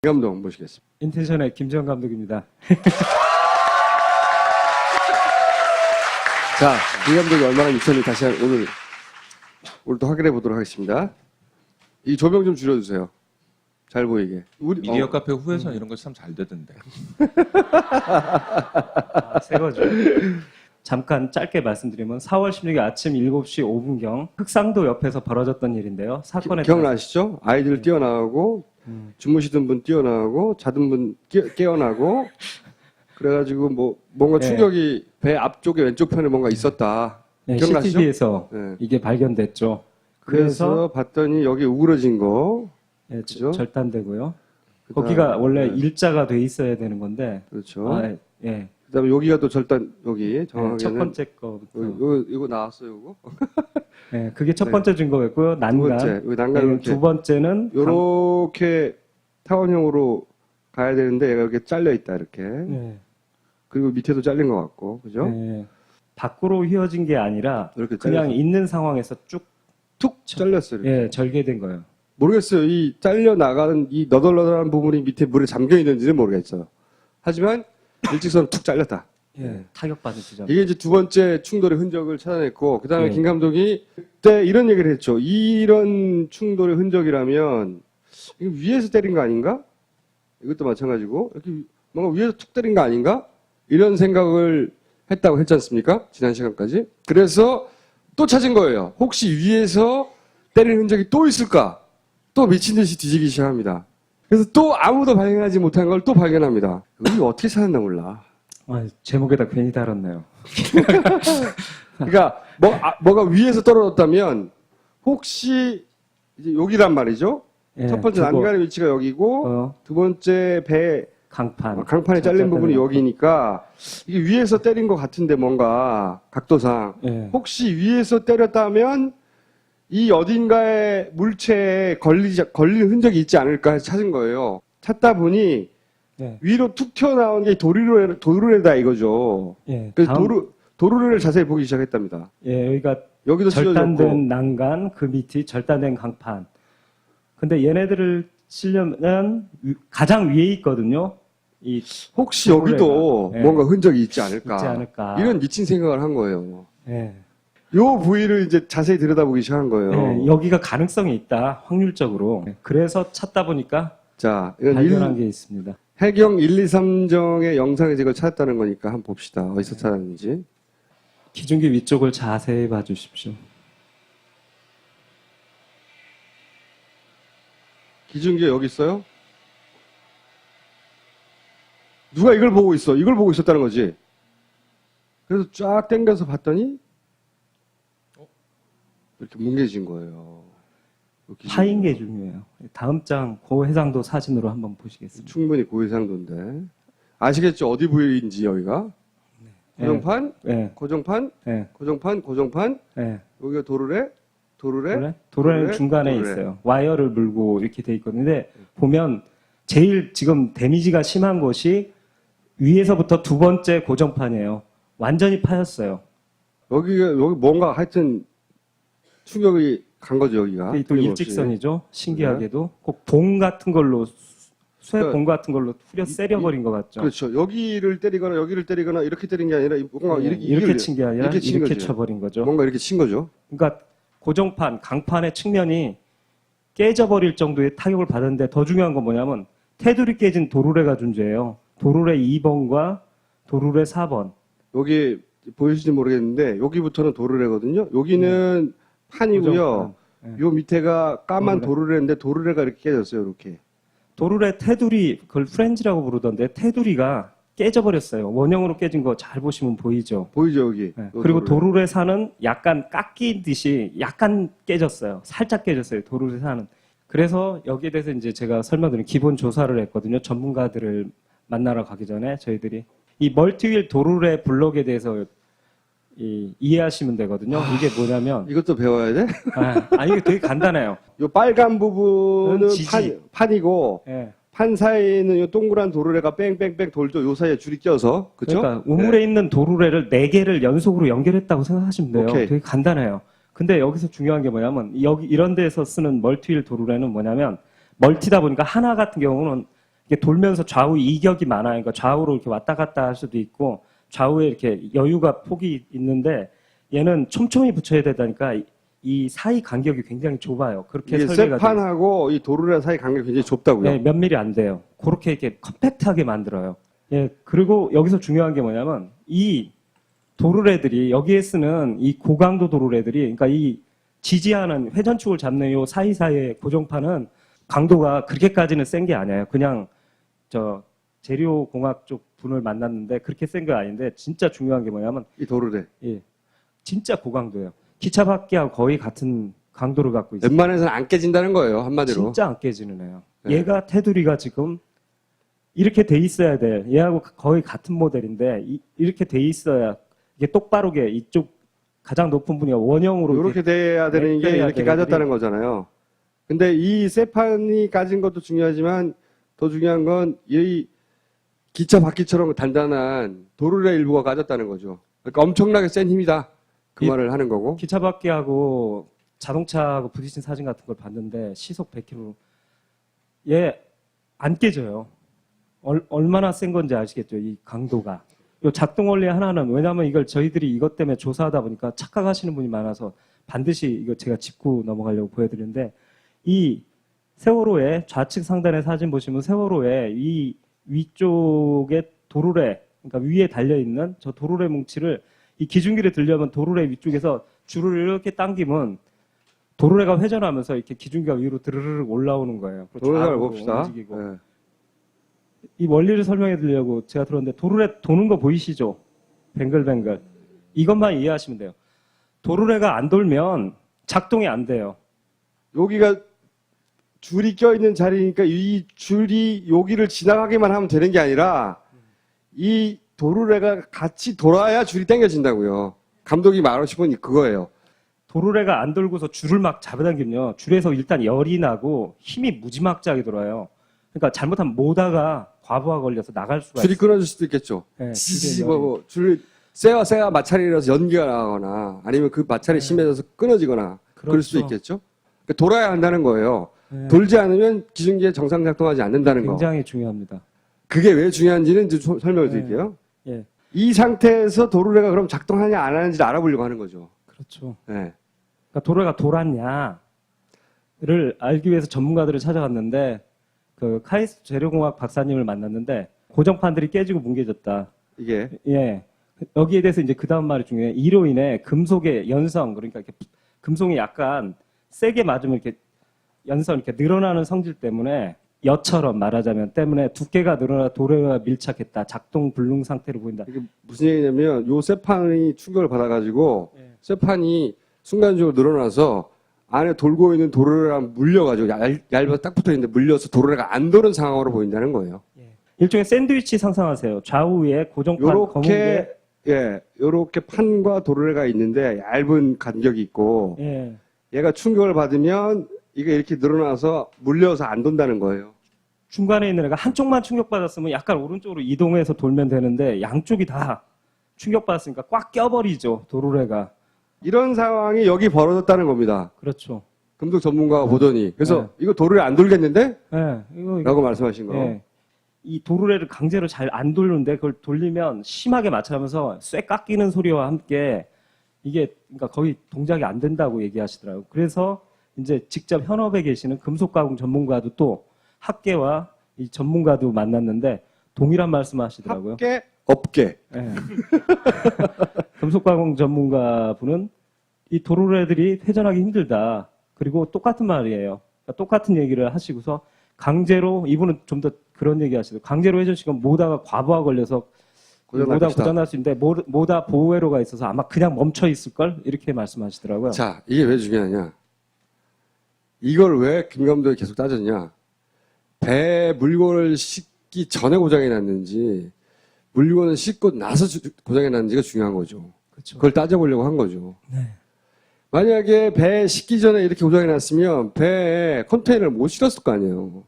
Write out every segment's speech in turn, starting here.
감독 모시겠습니다. 인텐션의 김지영 감독입니다. 자, 이 감독이 얼마나 미쳤는지 다시 오늘 또 확인해 보도록 하겠습니다. 이 조명 좀 줄여주세요. 잘 보이게. 미디어 카페 후에서 이런 거 참 잘 되던데. 새 거죠. 잠깐 짧게 말씀드리면 4월 16일 아침 7시 5분경 흑상도 옆에서 벌어졌던 일인데요. 사건에 기억나시죠? 아이들 뛰어나오고 주무시던 분 뛰어나오고 자던 분 깨어나고 그래가지고 뭔가 네. 충격이 배 앞쪽에 왼쪽 편에 뭔가 있었다. 네, 기억나시죠? CCTV에서 네. 이게 발견됐죠. 그래서 봤더니 여기 우그러진 거. 네, 그죠? 절단되고요. 그다음에- 거기가 원래 네. 일자가 돼 있어야 되는 건데, 그렇죠. 예, 그다음에 여기가 또 절단 여기 정확하게는 첫 번째 거부터. 이거 나왔어요, 이거. 네, 그게 첫 네. 번째 증거였고요. 두 난간. 번째, 여기 난간 네, 이렇게 두 번째는 요렇게 타원형으로 가야 되는데 얘가 이렇게 잘려 있다 이렇게. 네, 그리고 밑에도 잘린 것 같고, 그죠? 네. 밖으로 휘어진 게 아니라 이렇게 그냥 잘려서 있는 상황에서 쭉 툭 잘렸어요. 이렇게. 예, 절개된 거예요. 모르겠어요. 이 잘려 나가는 이 너덜너덜한 부분이 밑에 물에 잠겨 있는지는 모르겠어요. 하지만 일직선으로 툭 잘렸다. 예, 타격받은 지점. 이게 이제 두 번째 충돌의 흔적을 찾아냈고, 그 다음에 예. 김 감독이 그때 이런 얘기를 했죠. 이런 충돌의 흔적이라면 이거 위에서 때린 거 아닌가? 이것도 마찬가지고 이렇게 뭔가 위에서 툭 때린 거 아닌가? 이런 생각을 했다고 했지 않습니까? 지난 시간까지. 그래서 또 찾은 거예요. 혹시 위에서 때린 흔적이 또 있을까? 또 미친 듯이 뒤지기 시작합니다. 그래서 또 아무도 발견하지 못한 걸 또 발견합니다. 이거 어떻게 찾았나 몰라. 제목에다 괜히 달았네요. 그러니까 뭐가 위에서 떨어졌다면 혹시 이제 여기란 말이죠. 예, 첫 번째 두고, 난간의 위치가 여기고 두 번째 배 강판에 잘린 부분이 여기니까 이게 위에서 때린 것 같은데 뭔가 각도상 예, 혹시 위에서 때렸다면 이 어딘가에 물체에 걸린 흔적이 있지 않을까 해서 찾은 거예요. 찾다 보니 예, 위로 툭 튀어나온 게 도르래다 이거죠. 예. 그래서 다음, 도르래를 자세히 보기 시작했답니다. 예, 여기가 여기도 절단된 찢어졌고 난간, 그 밑이 절단된 강판. 근데 얘네들을 치려면 가장 위에 있거든요. 이 혹시 여기도 예. 뭔가 흔적이 있지 않을까. 있지 않을까. 이런 미친 생각을 한 거예요. 예, 요 부위를 이제 자세히 들여다보기 시작한 거예요. 예, 여기가 가능성이 있다, 확률적으로. 그래서 찾다 보니까 자, 이건 발견한 게 있습니다. 해경 1, 2, 3정의 영상에서 이걸 찾았다는 거니까 한번 봅시다. 어디서 찾았는지. 기중기 위쪽을 자세히 봐주십시오. 기준기가 여기 있어요? 누가 이걸 보고 있어? 이걸 보고 있었다는 거지. 그래서 쫙 당겨서 봤더니 이렇게 뭉개진 거예요. 파인 게 중요해요. 다음 장 고해상도 사진으로 한번 보시겠습니다. 충분히 고해상도인데. 아시겠죠? 어디 부위인지 여기가? 고정판, 예, 고정판, 예, 고정판, 고정판. 예. 여기가 도르래, 도르래. 도로는 중간에 도르래. 있어요. 와이어를 물고 이렇게 돼 있거든요. 근데 보면 제일 지금 데미지가 심한 곳이 위에서부터 두 번째 고정판이에요. 완전히 파였어요. 여기 뭔가 하여튼 충격이 간 거죠, 여기가. 또 틀림없이. 일직선이죠. 신기하게도 꼭 봉 같은 걸로 쇠봉 같은 걸로 후려 이- 세려버린 것 같죠. 그렇죠. 여기를 때리거나 여기를 때리거나 이렇게 때린 게 아니라 뭔가 예, 이렇게 친 게 아니라 이렇게 친 이렇게 거죠. 쳐버린 거죠. 뭔가 이렇게 친 거죠. 그러니까 고정판, 강판의 측면이 깨져버릴 정도의 타격을 받았는데 더 중요한 건 뭐냐면 테두리 깨진 도르래가 존재해요. 도르래 2번과 도르래 4번. 여기 보이실지 모르겠는데 여기부터는 도르래거든요. 여기는 판이고요. 고정판. 요 밑에가 까만 도르래. 도르래인데 도르래가 이렇게 깨졌어요. 이렇게. 도르래 테두리, 그걸 프렌즈라고 부르던데 테두리가 깨져버렸어요. 원형으로 깨진 거 잘 보시면 보이죠. 보이죠 여기. 네. 요 그리고 도르래. 도르래 산은 약간 깎인 듯이 약간 깨졌어요. 살짝 깨졌어요. 도르래 산은. 그래서 여기에 대해서 이제 제가 설명드린 기본 조사를 했거든요. 전문가들을 만나러 가기 전에 저희들이 이 멀티휠 도르래 블록에 대해서 이해하시면 되거든요. 이게 뭐냐면 이것도 배워야 돼? 아니 이게 되게 간단해요. 요 빨간 부분은 지지. 판이고 예. 판 사이에는 요 동그란 도르래가 뺑뺑뺑 돌죠. 요 사이에 줄이 껴서. 그렇죠? 그러니까 우물에 있는 도르래를 4개를 연속으로 연결했다고 생각하시면 돼요. 오케이. 되게 간단해요. 근데 여기서 중요한 게 뭐냐면 여기 이런 데서 쓰는 멀티휠 도르래는 뭐냐면 멀티다 보니까 하나 같은 경우는 이게 돌면서 좌우 이격이 많아요. 그러니까 좌우로 이렇게 왔다 갔다 할 수도 있고 좌우에 이렇게 여유가 폭이 있는데 얘는 촘촘히 붙여야 되다니까 이 사이 간격이 굉장히 좁아요. 그렇게 이게 설계가 돼 쇠판하고 이 도르래 사이 간격이 굉장히 좁다고요. 네, 몇 밀리 안 돼요. 그렇게 이렇게 컴팩트하게 만들어요. 예, 그리고 여기서 중요한 게 뭐냐면 이 도르래들이 여기에 쓰는 이 고강도 도르래들이 그러니까 이 지지하는 회전축을 잡는 요 사이사이의 고정판은 강도가 그렇게까지는 센 게 아니에요. 그냥 저 재료공학 쪽 분을 만났는데 그렇게 센 게 아닌데 진짜 중요한 게 뭐냐면 이 도르래. 예, 진짜 고강도예요. 기차 바퀴하고 거의 같은 강도를 갖고 있어요. 웬만해서는 안 깨진다는 거예요, 한마디로. 진짜 안 깨지는 애요. 네. 얘가 테두리가 지금 이렇게 돼 있어야 돼. 얘하고 거의 같은 모델인데 이렇게 돼 있어야 이게 똑바르게 이쪽 가장 높은 분이 원형으로 이렇게 돼야 되는 게 껴야 이렇게 되는 까졌다는 거잖아요. 근데 이 쇠판이 까진 것도 중요하지만 더 중요한 건 이 기차 바퀴처럼 단단한 도르래 일부가 까졌다는 거죠. 그러니까 엄청나게 센 힘이다. 그 이- 말을 하는 거고. 기차 바퀴하고 자동차하고 부딪힌 사진 같은 걸 봤는데 시속 100km 얘 안 깨져요. 얼마나 센 건지 아시겠죠? 이 강도가. 요 작동 원리 하나는 왜냐하면 이걸 저희들이 이것 때문에 조사하다 보니까 착각하시는 분이 많아서 반드시 이거 제가 짚고 넘어가려고 보여드리는데 이 세월호의 좌측 상단의 사진 보시면 세월호의 이 위쪽에 도르래 그러니까 위에 달려 있는 저 도르래 뭉치를 이 기중기를 들려면 도르래 위쪽에서 줄을 이렇게 당기면 도르래가 회전하면서 이렇게 기중기가 위로 드르르륵 올라오는 거예요. 그리고 도르래를 좌우로 봅시다. 움직이고. 네. 이 원리를 설명해 드리려고 제가 들었는데 도르래 도는 거 보이시죠? 뱅글뱅글. 이것만 이해하시면 돼요. 도르래가 안 돌면 작동이 안 돼요. 여기가 줄이 껴있는 자리니까 이 줄이 여기를 지나가기만 하면 되는 게 아니라 이 도르래가 같이 돌아야 줄이 당겨진다고요. 감독이 말하신 건 그거예요. 도르래가 안 돌고서 줄을 막 잡아당기면요. 줄에서 일단 열이 나고 힘이 무지막지하게 돌아요. 그러니까 잘못하면 모다가 과부하 걸려서 나갈 수가 줄이 있어요. 끊어질 수도 있겠죠. 네, 지지 줄에 열이. 줄 쇠와 마찰이라서 연기가 나거나 아니면 그 마찰이 심해져서 끊어지거나 그럴 수도 그렇죠. 있겠죠. 그러니까 돌아야 한다는 거예요. 네, 돌지 않으면 기중기에 정상 작동하지 않는다는 거. 굉장히 중요합니다. 그게 왜 중요한지는 이제 설명을 드릴게요. 예, 이 상태에서 도르래가 그럼 작동하냐 안 하는지를 알아보려고 하는 거죠. 그렇죠. 네. 그러니까 도르래가 돌았냐를 알기 위해서 전문가들을 찾아갔는데 그 카이스트 재료공학 박사님을 만났는데 고정판들이 깨지고 뭉개졌다. 이게 예. 여기에 대해서 이제 그 다음 말이 중요해요. 이로 인해 금속의 연성, 그러니까 이렇게 금속이 약간 세게 맞으면 이렇게 연성, 이렇게 늘어나는 성질 때문에 여처럼 말하자면 때문에 두께가 늘어나 도래와 밀착했다. 작동 불능 상태로 보인다. 이게 무슨 얘기냐면 요 쇠판이 충격을 받아가지고 예. 쇠판이 순간적으로 늘어나서 안에 돌고 있는 도르래랑 물려가지고 얇아서 딱 붙어있는데 물려서 도르래가 안 도는 상황으로 보인다는 거예요. 일종의 샌드위치 상상하세요. 좌우에 고정판 검은 게 요렇게 판과 도르래가 있는데 얇은 간격이 있고 예. 얘가 충격을 받으면 이게 이렇게 늘어나서 물려서 안 돈다는 거예요. 중간에 있는 애가 한쪽만 충격받았으면 약간 오른쪽으로 이동해서 돌면 되는데 양쪽이 다 충격받았으니까 꽉 껴버리죠. 도르래가. 이런 상황이 여기 벌어졌다는 겁니다. 그렇죠. 금속 전문가가 보더니 그래서 네. 이거 도르래 안 돌겠는데? 예. 이거 라고 말씀하신 거. 예. 이 도르래를 강제로 잘 안 돌는데 그걸 돌리면 심하게 마찰하면서 쇠 깎이는 소리와 함께 이게 그러니까 거의 동작이 안 된다고 얘기하시더라고요. 그래서 이제 직접 현업에 계시는 금속 가공 전문가도 또 학계와 이 전문가도 만났는데 동일한 말씀하시더라고요. 합계, 업계. 예. 금속 가공 전문가 분은 이 도르래들이 회전하기 힘들다. 그리고 똑같은 말이에요. 그러니까 똑같은 얘기를 하시고서 강제로 이분은 좀 더 그런 얘기 하시더라고요. 강제로 회전시키면 모다가 과부하 걸려서 모다 고장날 수 있는데 모다 보호회로가 있어서 아마 그냥 멈춰 있을 걸 이렇게 말씀하시더라고요. 자, 이게 왜 중요하냐? 이걸 왜 김 감독이 계속 따졌냐? 배에 물건을 싣기 전에 고장이 났는지 물건을 싣고 나서 고장이 났는지가 중요한 거죠. 그렇죠. 그걸 따져보려고 한 거죠. 네. 만약에 배에 싣기 전에 이렇게 고장이 났으면 배에 컨테이너를 못 실었을 거 아니에요.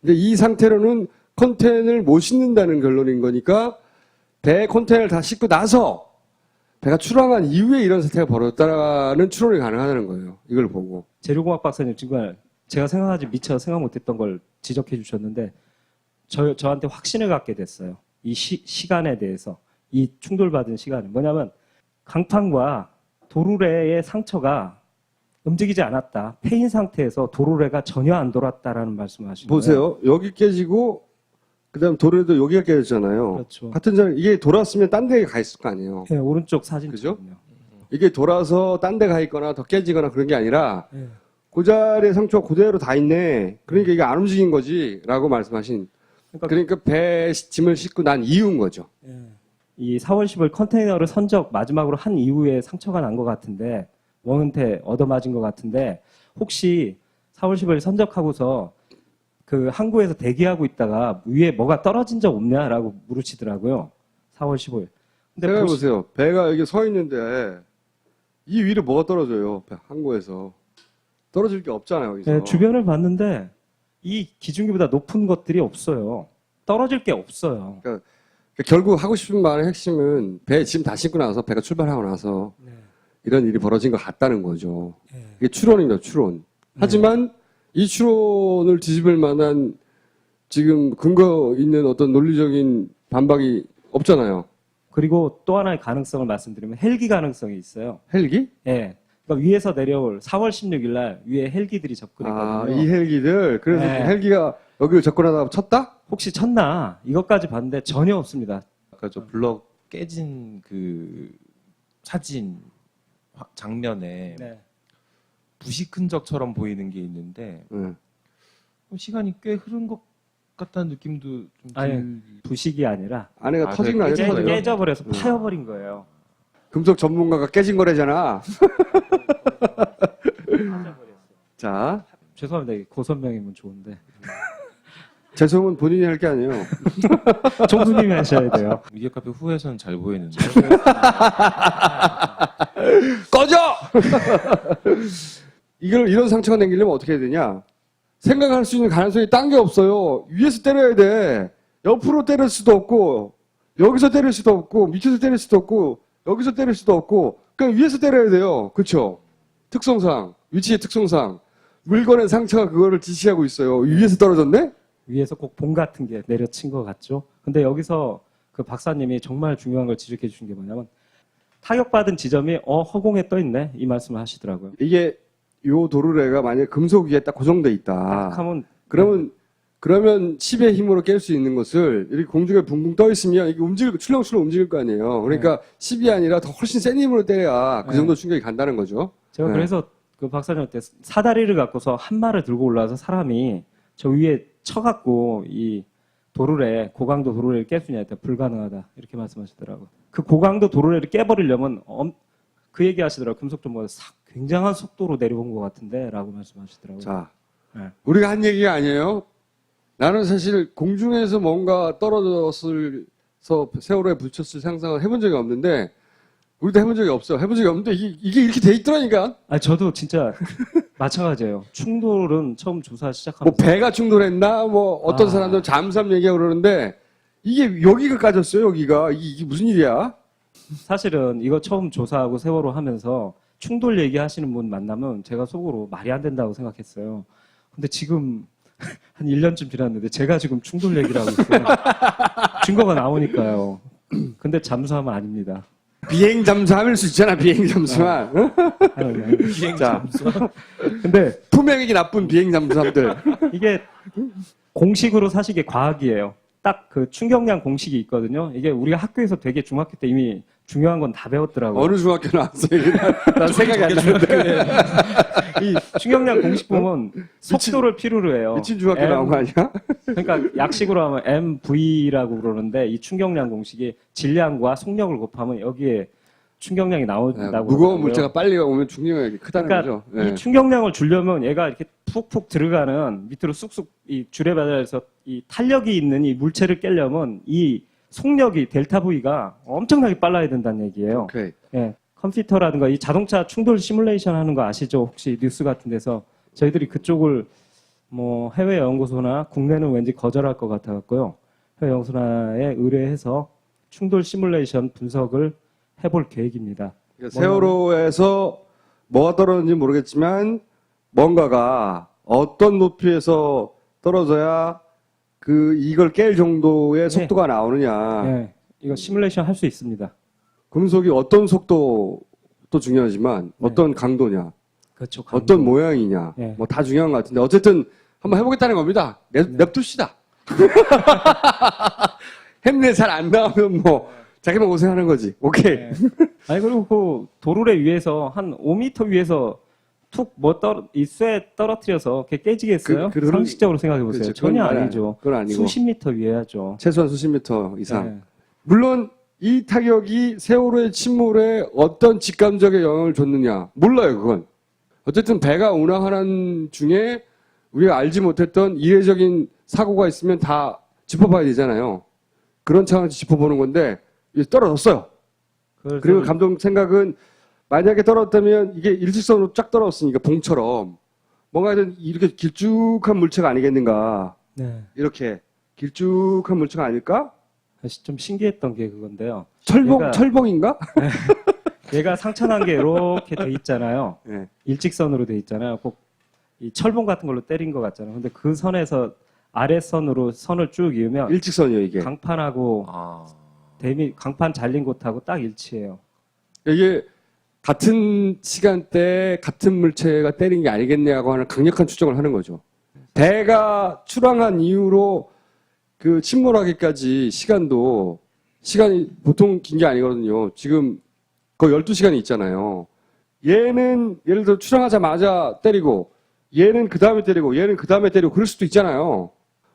근데 이 상태로는 컨테이너를 못 싣는다는 결론인 거니까 배에 컨테이너를 다 싣고 나서 배가 출항한 이후에 이런 사태가 벌어졌다는 추론이 가능하다는 거예요. 이걸 보고. 재료공학 박사님 정말 제가 생각하지 미처 생각 못했던 걸 지적해 주셨는데 저한테 확신을 갖게 됐어요. 이 시간에 대해서. 이 충돌받은 시간은 뭐냐면 강판과 도르래의 상처가 움직이지 않았다. 폐인 상태에서 도르래가 전혀 안 돌았다라는 말씀을 하시는 거예요. 보세요. 여기 깨지고 그다음 도로에도 여기가 깨졌잖아요. 그렇죠. 같은 자리 이게 돌았으면 딴 데에 가 있을 거 아니에요. 네, 오른쪽 사진. 그죠? 이게 돌아서 딴 데 가 있거나 더 깨지거나 그런 게 아니라 네. 그 자리에 상처가 그대로 다 있네. 그러니까 이게 안 움직인 거지라고 말씀하신. 그러니까 배에 짐을 싣고 난 이유인 거죠. 이 4월 10일 컨테이너를 선적 마지막으로 한 이후에 상처가 난 것 같은데 원은태 얻어맞은 것 같은데 혹시 4월 10일 선적하고서 그 항구에서 대기하고 있다가 위에 뭐가 떨어진 적 없냐라고 물으시더라고요. 4월 15일. 근데 생각해 보세요. 배가 여기 서 있는데 이 위로 뭐가 떨어져요? 배 항구에서 떨어질 게 없잖아요. 여기서. 네, 주변을 봤는데 이 기준기보다 높은 것들이 없어요. 떨어질 게 없어요. 결국 하고 싶은 말의 핵심은 배 짐 다 싣고 나서 배가 출발하고 나서 이런 일이 벌어진 것 같다는 거죠. 이게 추론입니다. 추론. 하지만 이 추론을 뒤집을 만한 지금 근거 있는 어떤 논리적인 반박이 없잖아요. 그리고 또 하나의 가능성을 말씀드리면 헬기 가능성이 있어요. 헬기? 예. 그러니까 위에서 내려올 4월 16일 날 위에 헬기들이 접근했거든요. 이 헬기들. 그래서 네. 헬기가 여기를 접근하다가 쳤다? 혹시 쳤나? 이것까지 봤는데 전혀 없습니다. 아까 저 블럭 깨진 그 사진 장면에 네. 부식 흔적처럼 보이는 게 있는데 네. 시간이 꽤 흐른 것 같다는 느낌도 좀 아니, 부식이 아니라 안에가 아, 터진 거 그래, 아니에요? 깨져요? 깨져버려서 파여버린 거예요. 금속 전문가가 깨진 거래잖아. 자, 죄송합니다. 이게 고선명이면 좋은데. 재성은 본인이 할 게 아니에요. 총수님이 하셔야 돼요. 미디어 카페 후에서는 잘 보이는데 꺼져! 이런 상처가 생기려면 어떻게 해야 되냐? 생각할 수 있는 가능성이 딴 게 없어요. 위에서 때려야 돼. 옆으로 때릴 수도 없고, 여기서 때릴 수도 없고, 밑에서 때릴 수도 없고, 여기서 때릴 수도 없고, 그냥 위에서 때려야 돼요. 그쵸? 특성상, 위치의 특성상. 물건의 상처가 그거를 지시하고 있어요. 위에서 떨어졌네? 위에서 꼭 봉 같은 게 내려친 것 같죠. 근데 여기서 그 박사님이 정말 중요한 걸 지적해 주신 게 뭐냐면 타격받은 지점이 허공에 떠 있네 이 말씀을 하시더라고요. 이게 요 도르래가 만약에 금속 위에 딱 고정돼 있다. 딱 하면 그러면 10의 힘으로 깰 수 있는 것을 이렇게 공중에 붕붕 떠 있으면 이게 출렁출렁 움직일 거 아니에요. 그러니까 10이 아니라 더 훨씬 센 힘으로 때려야 그 정도 충격이 간다는 거죠. 제가 네. 그래서 그 박사님한테 사다리를 갖고서 한 말을 들고 올라와서 사람이 저 위에 쳐갖고 이 도르래 고강도 도르래를 깰 수 있냐 했더니 불가능하다 이렇게 말씀하시더라고요. 그 고강도 도르래를 깨버리려면 그 얘기 하시더라고요. 금속 전문가 굉장한 속도로 내려온 것 같은데 라고 말씀하시더라고요. 자, 네. 우리가 한 얘기가 아니에요. 나는 사실 공중에서 뭔가 떨어져서 세월호에 부딪혔을 상상을 해본 적이 없는데 우리도 해본 적이 없어요. 해본 적이 없는데 이게 이렇게 돼 있더라니까. 저도 진짜 마찬가지예요. 충돌은 처음 조사 뭐 시작하면서 배가 충돌했나 뭐 어떤 사람들은 잠수함 얘기하고 그러는데 이게 여기가 까졌어요. 여기가 이게 무슨 일이야? 사실은 이거 처음 조사하고 세월호 하면서 충돌 얘기하시는 분 만나면 제가 속으로 말이 안 된다고 생각했어요. 근데 지금 한 1년쯤 지났는데 제가 지금 충돌 얘기를 하고 있어요. 증거가 나오니까요. 근데 잠수함은 아닙니다. 비행 잠수함일 수 있잖아. 비행 잠수함. 응? 아니. 비행 자. 잠수 근데 투명하게 나쁜 비행 잠수함들. 이게 공식으로 사실 이게 과학이에요. 딱 그 충격량 공식이 있거든요. 이게 우리가 학교에서 되게 중학교 때 이미 중요한 건 다 배웠더라고요. 어느 중학교 나왔어요? 난 생각이 안 나는데. 이 충격량 공식 보면 속도를 필요로 해요. 미친 중학교 나온 거 아니야? 그러니까 약식으로 하면 MV라고 그러는데 이 충격량 공식이 질량과 속력을 곱하면 여기에 충격량이 나온다고 무거운 그러더라고요. 물체가 빨리 오면 충격이 크다는 그러니까 거죠. 네. 이 충격량을 주려면 얘가 이렇게 푹푹 들어가는 밑으로 쑥쑥 이 주례바다에서 이 탄력이 있는 이 물체를 깨려면 이 속력이 델타 V가 엄청나게 빨라야 된다는 얘기예요. 오케이. 예, 컴퓨터라든가 이 자동차 충돌 시뮬레이션 하는 거 아시죠? 혹시 뉴스 같은 데서 저희들이 그쪽을 뭐 해외 연구소나 국내는 왠지 거절할 것 같아 갖고요. 해외 연구소나에 의뢰해서 충돌 시뮬레이션 분석을 해볼 계획입니다. 그러니까 세월호에서 뭐가 떨어졌는지 모르겠지만 뭔가가 어떤 높이에서 떨어져야 이걸 깰 정도의 속도가 나오느냐. 네, 이거 시뮬레이션 할 수 있습니다. 금속이 어떤 속도도 중요하지만 네. 어떤 강도냐, 그렇죠. 어떤 모양이냐, 네. 뭐 다 중요한 것 같은데 어쨌든 한번 해보겠다는 겁니다. 냅둡시다. 했네 잘 안 나오면 뭐 자기만 고생하는 거지. 오케이. 네. 아니 그리고 그 도르래 위에서 한 5m 위에서 툭 이 쇠 떨어뜨려서 걔 깨지겠어요? 그런- 상식적으로 생각해 보세요. 그렇죠. 전혀 그건 아니죠. 그건 아니고 수십 미터 위에야죠. 최소한 수십 미터 이상. 네. 물론 이 타격이 세월호의 침몰에 어떤 직감적인 영향을 줬느냐 몰라요. 그건 어쨌든 배가 운항하는 중에 우리가 알지 못했던 이례적인 사고가 있으면 다 짚어봐야 되잖아요. 그런 차원에서 짚어보는 건데 이게 떨어졌어요. 그래서 그리고 감독 생각은 만약에 떨어졌다면 이게 일직선으로 쫙 떨어졌으니까 봉처럼 뭔가 이렇게 길쭉한 물체가 아니겠는가. 네. 이렇게 길쭉한 물체가 아닐까? 사실 좀 신기했던 게 그건데요. 철봉, 얘가- 철봉인가? 얘가 상처난 게 이렇게 돼 있잖아요. 네. 일직선으로 돼 있잖아요. 꼭 이 철봉 같은 걸로 때린 것 같잖아요. 근데 그 선에서 아래선으로 선을 쭉 이으면 일직선이요, 이게. 강판하고 강판 잘린 곳하고 딱 일치해요. 이게 같은 시간대에 같은 물체가 때린 게 아니겠냐고 하는 강력한 추정을 하는 거죠. 배가 출항한 이후로 그 침몰하기까지 시간이 보통 긴 게 아니거든요. 지금 거의 12시간이 있잖아요. 얘는 예를 들어 출항하자마자 때리고 얘는 그 다음에 때리고 얘는 그 다음에 때리고 그럴 수도 있잖아요.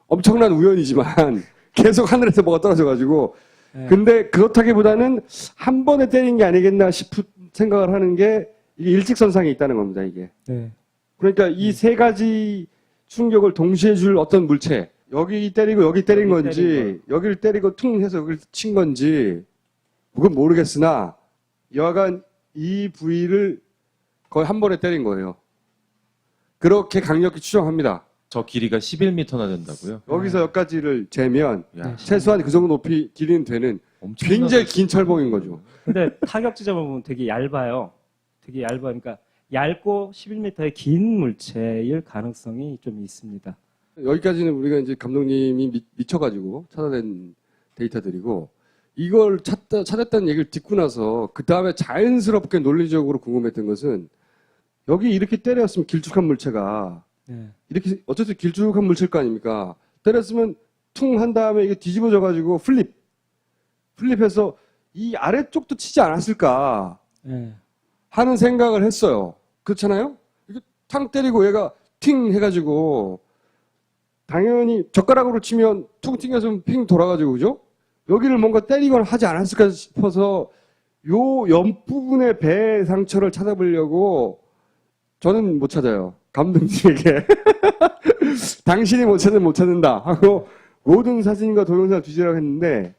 엄청난 우연이지만 계속 하늘에서 뭐가 떨어져가지고 네. 근데 그렇다기보다는 한 번에 때린 게 아니겠나 싶은 생각을 하는 게 이게 일직선상에 있다는 겁니다, 이게. 네. 그러니까 이 세 가지 충격을 동시에 줄 어떤 물체, 여기 때리고 여기 때린 여기 건지, 때린 여기를 때리고 퉁 해서 여기를 친 건지, 그건 모르겠으나, 여하간 이 부위를 거의 한 번에 때린 거예요. 그렇게 강력히 추정합니다. 저 길이가 11m나 된다고요? 여기서 여기까지를 재면, 야, 네. 최소한 그 정도 높이 길이는 되는 엄청나다. 굉장히 긴 철봉인 거죠. 근데 타격 지점을 보면 되게 얇아요. 되게 얇으니까 얇고 11m의 긴 물체일 가능성이 좀 있습니다. 여기까지는 우리가 이제 감독님이 미쳐가지고 찾아낸 데이터들이고, 이걸 찾았다는 얘기를 듣고 나서, 그 다음에 자연스럽게 논리적으로 궁금했던 것은, 여기 이렇게 때렸으면 길쭉한 물체가, 네. 이렇게, 어쨌든 길쭉한 물체일 거 아닙니까? 때렸으면 퉁 한 다음에 이게 뒤집어져가지고 플립해서 이 아래쪽도 치지 않았을까 네. 하는 생각을 했어요. 그렇잖아요? 이게 탕 때리고 얘가 팅 해가지고, 당연히 젓가락으로 치면 퉁 튕겨서 핑 돌아가지고, 그죠? 여기를 뭔가 때리거나 하지 않았을까 싶어서 요 옆부분의 배 상처를 찾아보려고 저는 못 찾아요. 감독님에게. 당신이 못 찾는다 하고 모든 사진과 동영상을 뒤지라고 했는데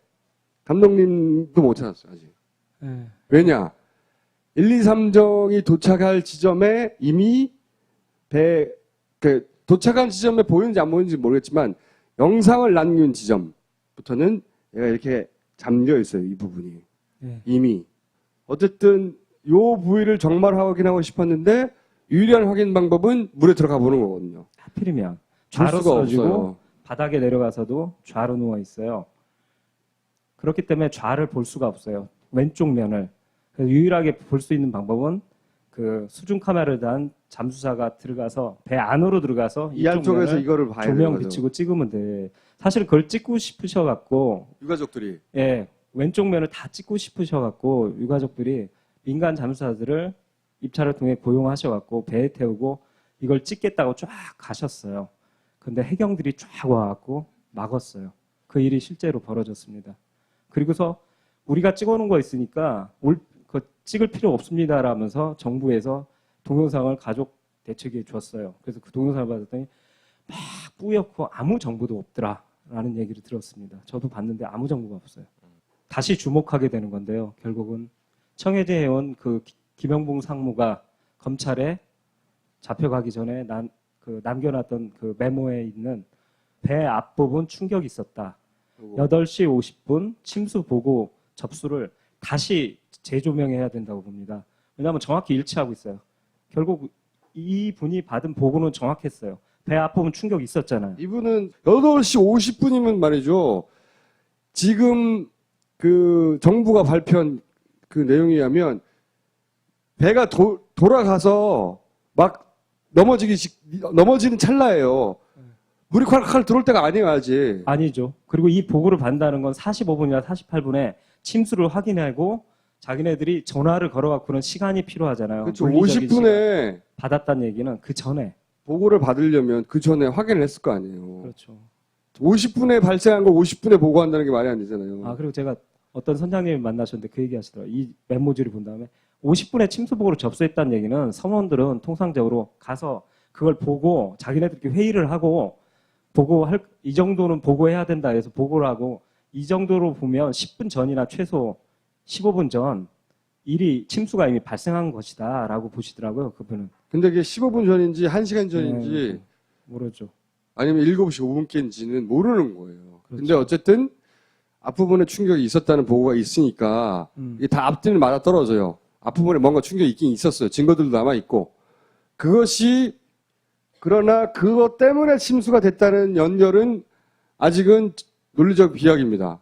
감독님도 못 찾았어요, 아직. 네. 왜냐? 1, 2, 3정이 도착할 지점에 이미 도착한 지점에 보이는지 안 보이는지 모르겠지만 영상을 남긴 지점부터는 얘가 이렇게 잠겨 있어요, 이 부분이. 네. 이미. 어쨌든 요 부위를 정말 확인하고 싶었는데 유일한 확인 방법은 물에 들어가 보는 거거든요. 하필이면 줄 좌로 수가 쓰러지고 없어요. 바닥에 내려가서도 좌로 누워 있어요. 그렇기 때문에 좌를 볼 수가 없어요. 왼쪽 면을. 그래서 유일하게 볼 수 있는 방법은 그 수중 카메라를 단 잠수사가 들어가서 배 안으로 들어가서 이 안쪽에서 면을 이거를 봐야 되는 조명 거죠. 비치고 찍으면 돼. 사실 그걸 찍고 싶으셔갖고 유가족들이. 예, 왼쪽 면을 다 찍고 싶으셔갖고 유가족들이 민간 잠수사들을 입찰을 통해 고용하셔갖고 배에 태우고 이걸 찍겠다고 쫙 가셨어요. 근데 해경들이 쫙 와갖고 막았어요. 그 일이 실제로 벌어졌습니다. 그리고서 우리가 찍어놓은 거 있으니까 찍을 필요 없습니다라면서 정부에서 동영상을 가족 대책에 줬어요. 그래서 그 동영상을 받았더니 막 뿌옇고 아무 정보도 없더라라는 얘기를 들었습니다. 저도 봤는데 아무 정보가 없어요. 다시 주목하게 되는 건데요. 결국은 청해제 해원 그 김영봉 상무가 검찰에 잡혀가기 전에 남겨놨던 그 메모에 있는 배 앞부분 충격이 있었다. 8시 50분 침수 보고 접수를 다시 재조명해야 된다고 봅니다. 왜냐하면 정확히 일치하고 있어요. 결국 이 분이 받은 보고는 정확했어요. 배 아프면 충격 있었잖아요. 이분은 8시 50분이면 말이죠. 지금 그 정부가 발표한 그 내용에 의하면 배가 돌아가서 막 넘어지는 찰나예요. 물이 콸콸 들어올 때가 아니에요, 아직. 아니죠. 그리고 이 보고를 받는다는 건 45분이나 48분에 침수를 확인하고 자기네들이 전화를 걸어갖고는 시간이 필요하잖아요. 그렇죠. 물리적인 시간. 50분에 받았다는 얘기는 그 전에. 보고를 받으려면 그 전에 확인을 했을 거 아니에요. 그렇죠. 50분에 발생한 걸 50분에 보고한다는 게 말이 안 되잖아요. 아, 그리고 제가 어떤 선장님을 만나셨는데 그 얘기 하시더라고요. 이 메모지를 본 다음에 50분에 침수 보고를 접수했다는 얘기는 선원들은 통상적으로 가서 그걸 보고 자기네들끼리 회의를 하고 이 정도는 보고해야 된다 해서 보고를 하고 이 정도로 보면 10분 전이나 최소 15분 전 침수가 이미 발생한 것이다 라고 보시더라고요. 그분은. 근데 그게 15분 전인지 1시간 전인지 모르죠. 아니면 7시 5분께인지는 모르는 거예요. 그렇죠. 근데 어쨌든 앞부분에 충격이 있었다는 보고가 있으니까 이게 다 앞뒤는 맞아 떨어져요. 앞부분에 뭔가 충격이 있긴 있었어요. 증거들도 남아있고. 그러나 그것 때문에 침수가 됐다는 연결은 아직은 논리적 비약입니다.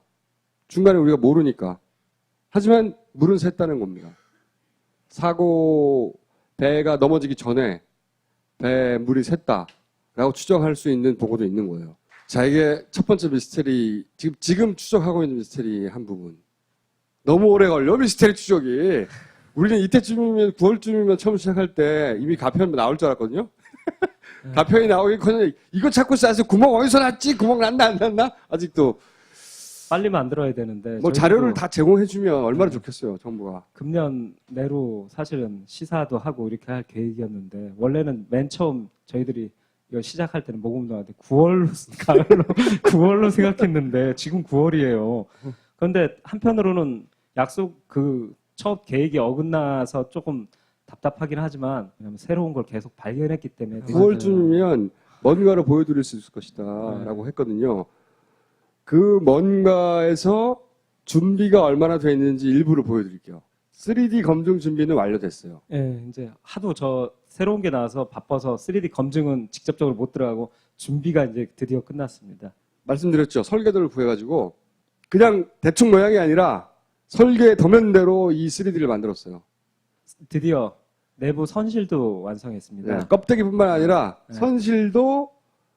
중간에 우리가 모르니까. 하지만 물은 샜다는 겁니다. 배가 넘어지기 전에 배에 물이 샜다라고 추정할 수 있는 보고도 있는 거예요. 자, 이게 첫 번째 미스테리, 지금 추적하고 있는 미스테리 한 부분. 너무 오래 걸려, 미스테리 추적이. 우리는 이때쯤이면, 9월쯤이면 처음 시작할 때 이미 가편 나올 줄 알았거든요? 가편이 나오기커녕 이거 찾고 싸서 구멍 어디서 났지? 구멍 났나, 안 났나? 아직도. 빨리 만들어야 되는데. 뭐 자료를 다 제공해주면 얼마나 좋겠어요, 정부가. 금년 내로 사실은 시사도 하고 이렇게 할 계획이었는데 원래는 맨 처음 저희들이 이거 시작할 때는 모금동한테 9월로 가을로 9월로 생각했는데 지금 9월이에요. 그런데 한편으로는 약속 첫 계획이 어긋나서 조금 답답하긴 하지만 왜냐면 새로운 걸 계속 발견했기 때문에 9월쯤이면 뭔가를 보여드릴 수 있을 것이다 라고 했거든요. 그 뭔가에서 준비가 얼마나 돼 있는지 일부를 보여드릴게요. 3D 검증 준비는 완료됐어요. 예, 이제 하도 새로운 게 나와서 바빠서 3D 검증은 직접적으로 못 들어가고 준비가 이제 드디어 끝났습니다. 말씀드렸죠. 설계도를 구해가지고 그냥 대충 모양이 아니라 설계 도면대로 이 3D를 만들었어요. 드디어 내부 선실도 완성했습니다. 네, 껍데기뿐만 아니라 네. 선실도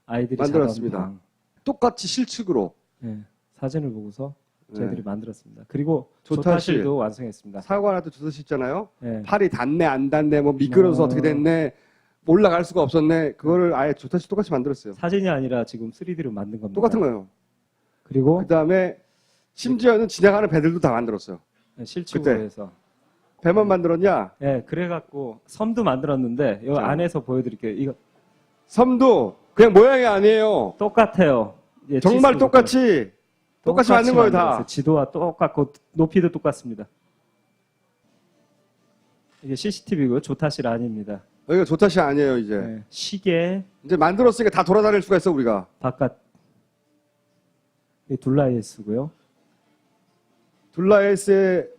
아이들이 만들었습니다. 자던 방. 똑같이 실측으로 예, 사진을 보고서 저희들이 네. 만들었습니다. 그리고 조타실. 조타실도 완성했습니다. 사관한테 조사실 있잖아요. 예, 팔이 닿네 안 닿네 뭐 미끄러서 어떻게 됐네 올라갈 수가 없었네 그거를 아예 조타실 똑같이 만들었어요. 사진이 아니라 지금 3D로 만든 겁니다. 똑같은 거예요. 그리고 그 다음에 심지어는 지나가는 배들도 다 만들었어요. 실측으로 그때. 해서 배만 만들었냐? 예, 그래갖고 섬도 만들었는데 이 자. 안에서 보여드릴게요. 이거 섬도 그냥 모양이 아니에요. 똑같아요. 예, 정말 치수도 똑같이 만든 거예요 다. 만들었어요. 지도와 똑같고 높이도 똑같습니다. 이게 CCTV고요. 조타실 아닙니다. 여기가 조타시 아니에요 이제. 예, 시계 이제 만들었으니까 다 돌아다닐 수가 있어 우리가. 바깥 이 둘라이스고요. 둘라에스의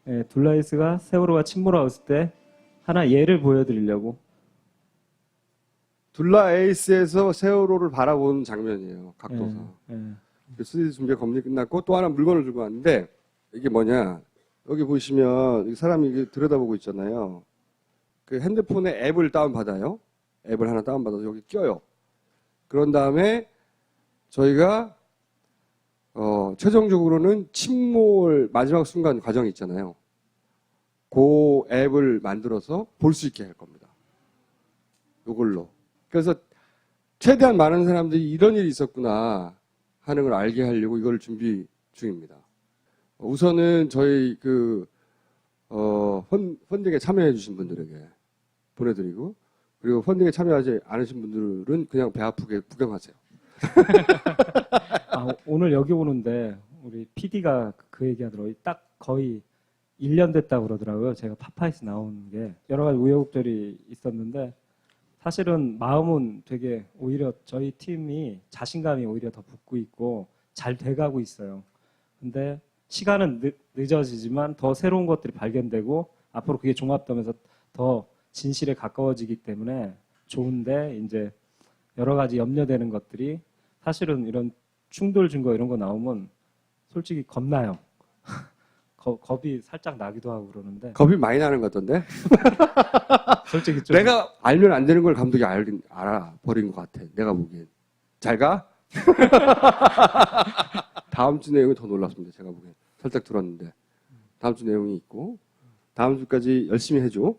예, 둘라이스가 세월호가 침몰하였을 때 하나 예를 보여드리려고 둘라에이스에서 세월호를 바라보는 장면이에요. 각도사. 예, 예. 3D 준비 검증이 끝났고 또 하나 물건을 들고 왔는데 이게 뭐냐? 여기 보시면 이 사람이 이게 들여다보고 있잖아요. 그 핸드폰에 앱을 다운받아요. 앱을 하나 다운받아서 여기 껴요. 그런 다음에 저희가 최종적으로는 침몰 마지막 순간 과정이 있잖아요. 그 앱을 만들어서 볼 수 있게 할 겁니다. 이걸로. 그래서 최대한 많은 사람들이 이런 일이 있었구나 하는 걸 알게 하려고 이걸 준비 중입니다. 우선은 저희 펀딩에 참여해 주신 분들에게 보내드리고 그리고 펀딩에 참여하지 않으신 분들은 그냥 배 아프게 구경하세요. 아, 오늘 여기 오는데 우리 PD가 그 얘기하더라고요. 딱 거의 1년 됐다고 그러더라고요. 제가 파파이스 나오는 게 여러 가지 우여곡절이 있었는데 사실은 마음은 되게 오히려 저희 팀이 자신감이 오히려 더 붙고 있고 잘 돼가고 있어요. 근데 시간은 늦어지지만 더 새로운 것들이 발견되고 앞으로 그게 종합되면서 더 진실에 가까워지기 때문에 좋은데 이제 여러 가지 염려되는 것들이 사실은 이런 충돌 증거 이런 거 나오면 솔직히 겁나요. 겁이 살짝 나기도 하고 그러는데 겁이 많이 나는 것 같던데? 솔직히 좀 내가 알면 안 되는 걸 감독이 알아버린 것 같아. 내가 보기엔. 잘 가? 다음 주 내용이 더 놀랍습니다. 제가 보기엔. 살짝 들었는데. 다음 주 내용이 있고, 다음 주까지 열심히 해줘.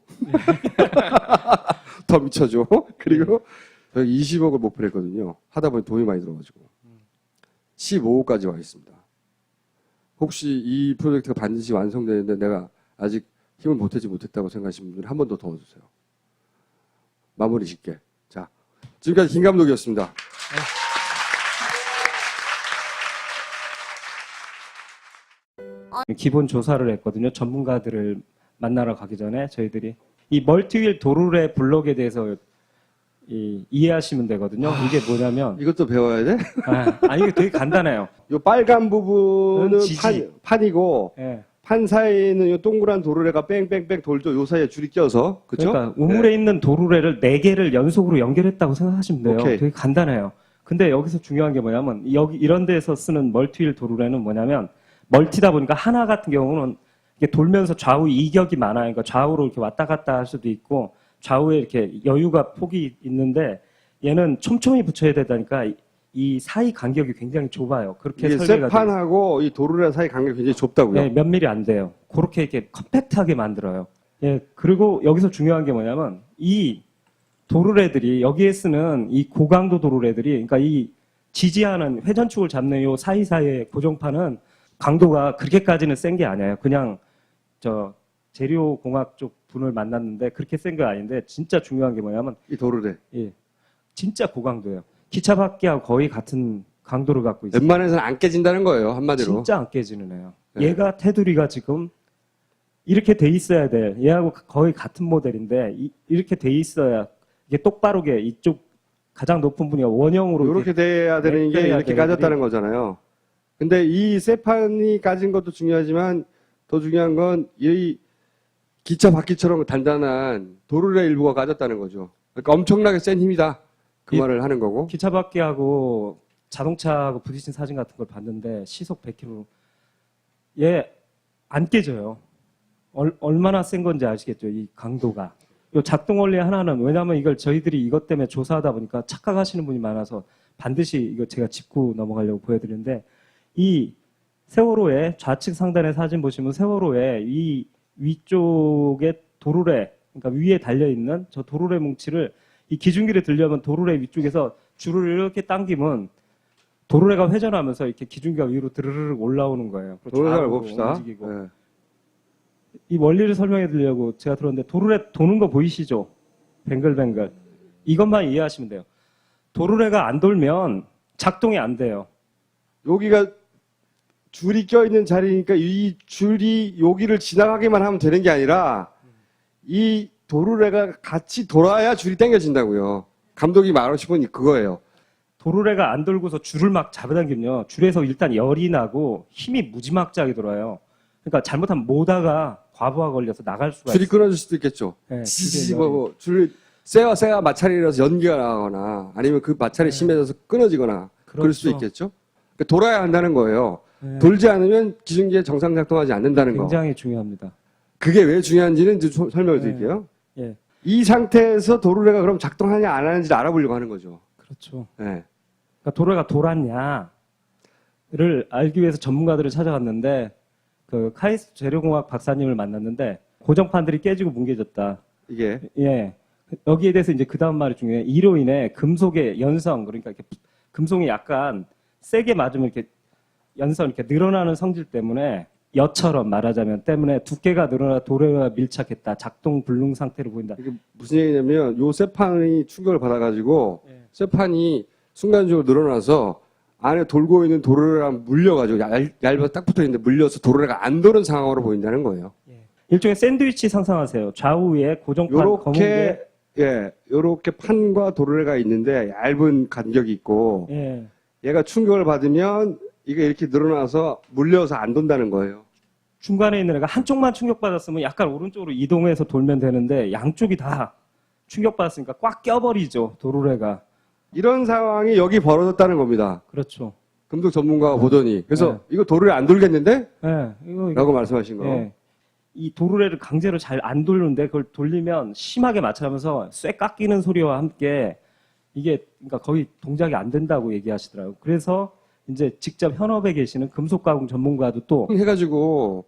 더 미쳐줘. 그리고 저희 20억을 목표로 했거든요. 하다 보니 돈이 많이 들어가지고. 15억까지 와 있습니다. 혹시 이 프로젝트가 반드시 완성되는데 내가 아직 힘을 보태지 못했다고 생각하시는 분들은 한 번 더 도와주세요. 마무리 짓게. 자, 지금까지 김 감독이었습니다. 기본 조사를 했거든요. 전문가들을 만나러 가기 전에 저희들이 이 멀티휠 도르래 블록에 대해서 이해하시면 되거든요. 이게 뭐냐면 이것도 배워야 돼? 아니 이게 되게 간단해요. 요 빨간 부분은 지지. 판이고 예. 판 사이에는 요 동그란 도르래가 뺑뺑뺑 돌죠. 요 사이에 줄이 껴서. 그쵸? 그러니까 우물에 있는 도르래를 4개를 연속으로 연결했다고 생각하시면 돼요. 오케이. 되게 간단해요. 근데 여기서 중요한 게 뭐냐면 여기 이런 데서 쓰는 멀티휠 도르래는 뭐냐면 멀티다 보니까 하나 같은 경우는 이게 돌면서 좌우 이격이 많아요. 그러니까 좌우로 이렇게 왔다 갔다 할 수도 있고 좌우에 이렇게 여유가 폭이 있는데 얘는 촘촘히 붙여야 되다니까 이 사이 간격이 굉장히 좁아요. 그렇게 이게 설계가 돼요. 쇠판하고 이 도르래 사이 간격이 굉장히 좁다고요. 네, 몇 밀리 안 돼요. 그렇게 이렇게 컴팩트하게 만들어요. 예, 그리고 여기서 중요한 게 뭐냐면 이 도르래들이 여기에 쓰는 이 고강도 도르래들이 그러니까 이 지지하는 회전축을 잡는 요 사이사이의 고정판은 강도가 그렇게까지는 센 게 아니에요. 그냥 저 재료공학 쪽 분을 만났는데 그렇게 센 거 아닌데 진짜 중요한 게 뭐냐면 이 도르래. 예, 진짜 고강도예요. 기차 바퀴하고 거의 같은 강도를 갖고 있어요. 웬만해서는 안 깨진다는 거예요. 한마디로. 진짜 안 깨지는 애요. 네. 얘가 테두리가 지금 이렇게 돼 있어야 돼. 얘하고 거의 같은 모델인데 이렇게 돼 있어야 이게 똑바르게 이쪽 가장 높은 분이 원형으로 이렇게 돼야 되는 게 껴야 이렇게 되는 까졌다는 거잖아요. 근데 이 쇠판이 까진 것도 중요하지만 더 중요한 건 이 기차 바퀴처럼 단단한 도르래 일부가 까졌다는 거죠. 그러니까 엄청나게 센 힘이다. 그 이- 말을 하는 거고. 기차 바퀴하고 자동차하고 부딪힌 사진 같은 걸 봤는데 시속 100km 얘 안 깨져요. 얼마나 센 건지 아시겠죠? 이 강도가. 요 작동 원리 하나는 왜냐하면 이걸 저희들이 이것 때문에 조사하다 보니까 착각하시는 분이 많아서 반드시 이거 제가 짚고 넘어가려고 보여드리는데 이 세월호의 좌측 상단의 사진 보시면 세월호의 이 위쪽에 도르래 그러니까 위에 달려 있는 저 도르래 뭉치를 이 기중기를 들려면 도르래 위쪽에서 줄을 이렇게 당기면 도르래가 회전하면서 이렇게 기중기가 위로 드르륵 올라오는 거예요. 그리고 도르래를 좌우로 봅시다. 움직이고. 네. 이 원리를 설명해 드리려고 제가 들었는데 도르래 도는 거 보이시죠? 뱅글뱅글. 이것만 이해하시면 돼요. 도르래가 안 돌면 작동이 안 돼요. 여기가 줄이 껴있는 자리니까 이 줄이 여기를 지나가기만 하면 되는 게 아니라 이 도르래가 같이 돌아야 줄이 당겨진다고요. 감독이 말하시고 건 그거예요. 도르래가 안 돌고서 줄을 막 잡아당기면요. 줄에서 일단 열이 나고 힘이 무지막지하게 돌아요. 그러니까 잘못하면 모다가 과부하 걸려서 나갈 수가 줄이 있어요. 끊어질 수도 있겠죠. 네, 지지 줄에 열이. 줄 쇠가 마찰이라서 연기가 나거나 아니면 그 마찰이 심해져서 끊어지거나 그럴 수도 그렇죠. 있겠죠. 그러니까 돌아야 한다는 거예요. 네, 돌지 않으면 기중기에 정상 작동하지 않는다는 거. 굉장히 중요합니다. 그게 왜 중요한지는 이제 설명을 드릴게요. 예, 이 상태에서 도르래가 그럼 작동하냐 안 하는지를 알아보려고 하는 거죠. 그렇죠. 네. 그러니까 도르래가 돌았냐를 알기 위해서 전문가들을 찾아갔는데 그 카이스트 재료공학 박사님을 만났는데 고정판들이 깨지고 뭉개졌다. 이게 예. 여기에 대해서 이제 그 다음 말이 중요해요. 이로 인해 금속의 연성, 그러니까 이렇게 금속이 약간 세게 맞으면 이렇게 연성, 이렇게 늘어나는 성질 때문에 여처럼 말하자면 때문에 두께가 늘어나 도래와 밀착했다. 작동 불능 상태로 보인다. 이게 무슨 얘기냐면 요 쇠판이 충격을 받아가지고 예. 쇠판이 순간적으로 늘어나서 안에 돌고 있는 도르래랑 물려가지고 얇아서 딱 붙어있는데 물려서 도르래가 안 도는 상황으로 보인다는 거예요. 일종의 샌드위치 상상하세요. 좌우에 고정판 검은 게 요렇게 판과 도르래가 있는데 얇은 간격이 있고 예. 얘가 충격을 받으면 이게 이렇게 늘어나서 물려서 안 돈다는 거예요. 중간에 있는 애가 한쪽만 충격받았으면 약간 오른쪽으로 이동해서 돌면 되는데 양쪽이 다 충격받았으니까 꽉 껴버리죠, 도르래가. 이런 상황이 여기 벌어졌다는 겁니다. 그렇죠. 금속 전문가가 보더니. 그래서 네. 이거 도르래 안 돌겠는데? 예, 이거 라고 말씀하신 거. 예. 이 도르래를 강제로 잘 안 돌리는데 그걸 돌리면 심하게 마찰하면서 쇠 깎이는 소리와 함께 이게 그러니까 거의 동작이 안 된다고 얘기하시더라고요. 그래서 이제 직접 현업에 계시는 금속 가공 전문가도 또 해가지고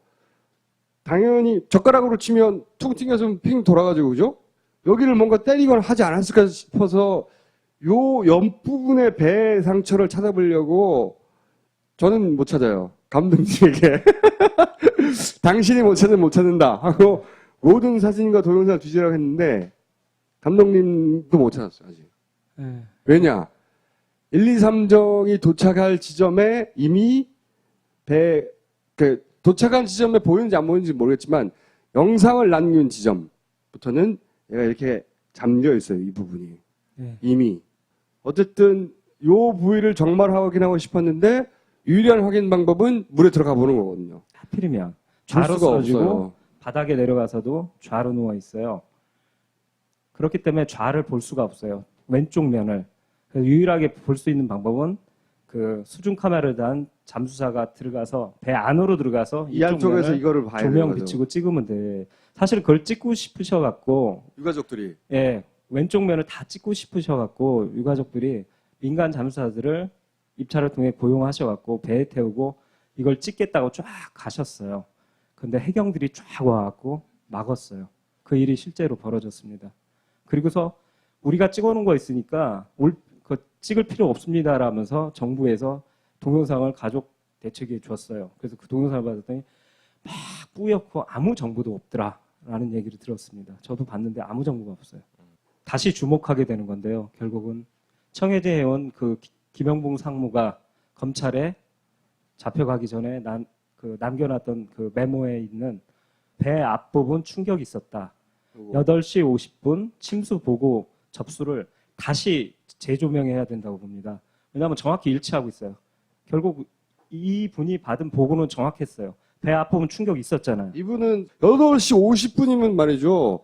당연히 젓가락으로 치면 툭 튕겨서 핑 돌아가지고 그죠? 여기를 뭔가 때리거나 하지 않았을까 싶어서 요 옆부분의 배 상처를 찾아보려고 저는 못 찾아요. 감독님에게 당신이 못 찾으면 못 찾는다 하고 모든 사진과 동영상을 뒤지라고 했는데 감독님도 못 찾았어요 아직. 예. 왜냐? 1, 2, 3정이 도착할 지점에 이미 도착한 지점에 보이는지 안 보이는지 모르겠지만 영상을 남긴 지점부터는 얘가 이렇게 잠겨 있어요. 이 부분이. 예. 이미. 어쨌든 요 부위를 정말 확인하고 싶었는데 유일한 확인 방법은 물에 들어가 보는 거거든요. 하필이면 볼 좌로 수가 쓰러지고 없어요. 바닥에 내려가서도 좌로 누워 있어요. 그렇기 때문에 좌를 볼 수가 없어요. 왼쪽 면을. 그래서 유일하게 볼 수 있는 방법은 그 수중 카메라를 단 잠수사가 들어가서 배 안으로 들어가서 이 안쪽에서 면을 이거를 봐야 되는 조명 거죠. 비치고 찍으면 돼. 사실 그걸 찍고 싶으셔갖고 유가족들이. 예, 왼쪽 면을 다 찍고 싶으셔갖고 유가족들이 민간 잠수사들을 입찰을 통해 고용하셔갖고 배에 태우고 이걸 찍겠다고 쫙 가셨어요. 근데 해경들이 쫙 와갖고 막았어요. 그 일이 실제로 벌어졌습니다. 그리고서 우리가 찍어놓은 거 있으니까 찍을 필요 없습니다라면서 정부에서 동영상을 가족 대책에 줬어요. 그래서 그 동영상을 받았더니 막 뿌옇고 아무 정보도 없더라라는 얘기를 들었습니다. 저도 봤는데 아무 정보가 없어요. 다시 주목하게 되는 건데요. 결국은 청해제 해원 그 김영봉 상무가 검찰에 잡혀가기 전에 남겨놨던 그 메모에 있는 배 앞부분 충격이 있었다. 8시 50분 침수 보고 접수를 다시 재조명해야 된다고 봅니다. 왜냐하면 정확히 일치하고 있어요. 결국 이 분이 받은 보고는 정확했어요. 배 앞부분 충격이 있었잖아요. 이분은 8시 50분이면 말이죠.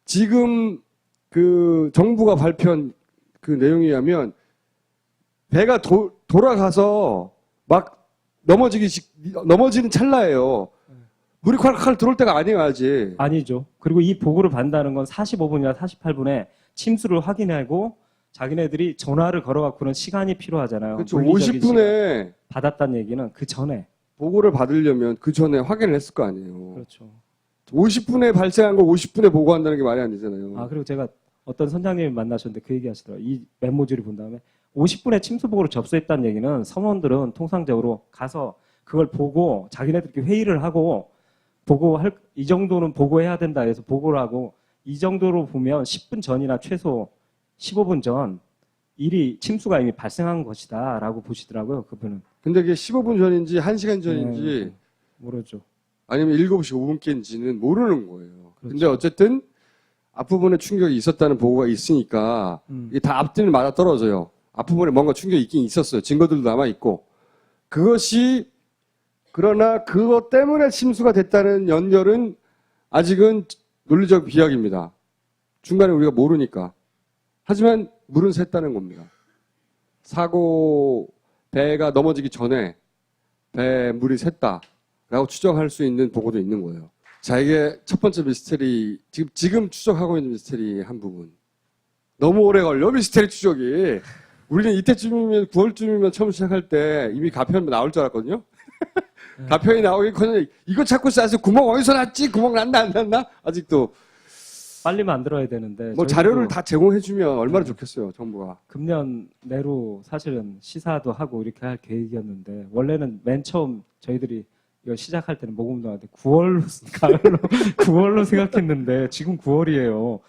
지금 그 정부가 발표한 그 내용에 의하면 배가 돌아가서 막 넘어지는 찰나예요. 물이 콸콸 들어올 때가 아니에요, 아직. 아니죠. 그리고 이 보고를 받는다는 건 45분이나 48분에 침수를 확인하고 자기네들이 전화를 걸어갖고는 시간이 필요하잖아요. 그렇죠. 물리적인 시간. 50분에 받았다는 얘기는 그 전에. 보고를 받으려면 그 전에 확인을 했을 거 아니에요. 그렇죠. 50분에 발생한 걸 50분에 보고한다는 게 말이 안 되잖아요. 아, 그리고 제가 어떤 선장님을 만나셨는데 그 얘기 하시더라고요. 이 메모지를 본 다음에 50분에 침수 보고를 접수했다는 얘기는 선원들은 통상적으로 가서 그걸 보고 자기네들끼리 회의를 하고 이 정도는 보고해야 된다 해서 보고를 하고 이 정도로 보면 10분 전이나 최소 15분 전 침수가 이미 발생한 것이다 라고 보시더라고요. 그분은. 근데 그게 15분 전인지 1시간 전인지 모르죠. 아니면 7시 5분께인지는 모르는 거예요. 그렇죠. 근데 어쨌든 앞부분에 충격이 있었다는 보고가 있으니까 이게 다 앞뒤는 맞아 떨어져요. 앞부분에 뭔가 충격이 있긴 있었어요. 증거들도 남아있고. 그러나 그것 때문에 침수가 됐다는 연결은 아직은 논리적 비약입니다. 중간에 우리가 모르니까. 하지만 물은 샜다는 겁니다. 배가 넘어지기 전에 배에 물이 샜다라고 추정할 수 있는 보고도 있는 거예요. 자, 이게 첫 번째 미스테리, 지금 추적하고 있는 미스테리 한 부분. 너무 오래 걸려, 미스테리 추적이. 우리는 이때쯤이면, 9월쯤이면 처음 시작할 때 이미 가편 나올 줄 알았거든요. 가편이 나오기커녕 이거 찾고 싸서 구멍 어디서 났지? 구멍 났나 안 났나? 아직도 빨리 만들어야 되는데. 뭐 저희도 자료를 다 제공해주면 얼마나 좋겠어요, 정부가. 금년 내로 사실은 시사도 하고 이렇게 할 계획이었는데 원래는 맨 처음 저희들이 이거 시작할 때는 모금동한테 9월로 생각했는데 지금 9월이에요.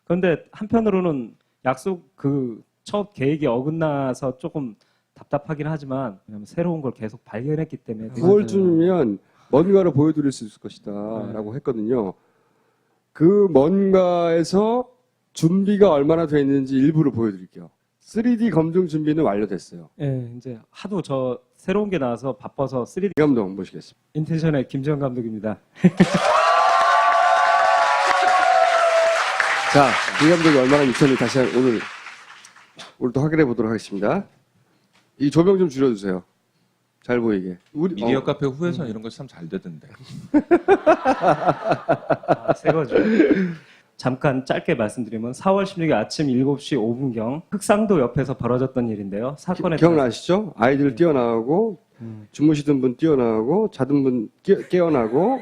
그런데 한편으로는 약속 첫 계획이 어긋나서 조금 답답하긴 하지만 왜냐면 새로운 걸 계속 발견했기 때문에 9월쯤이면 뭔가를 보여드릴 수 있을 것이다 라고 했거든요. 그 뭔가에서 준비가 얼마나 돼 있는지 일부를 보여드릴게요. 3D 검증 준비는 완료됐어요. 예, 이제 하도 저 새로운 게 나와서 바빠서 3D 감독 모시겠습니다. 인텐션의 김지현 감독입니다. 자, 이 감독이 얼마나 미쳤는지 다시 오늘 또 확인해 보도록 하겠습니다. 이 조명 좀 줄여주세요. 잘 보이게. 미디어 카페 후에서 이런 거 참 잘 되던데. 새 거죠. 잠깐 짧게 말씀드리면 4월 16일 아침 7시 5분경 흑상도 옆에서 벌어졌던 일인데요. 사건에 기억나시죠? 아이들 뛰어나오고 주무시던 분 뛰어나오고 자던 분 깨어나고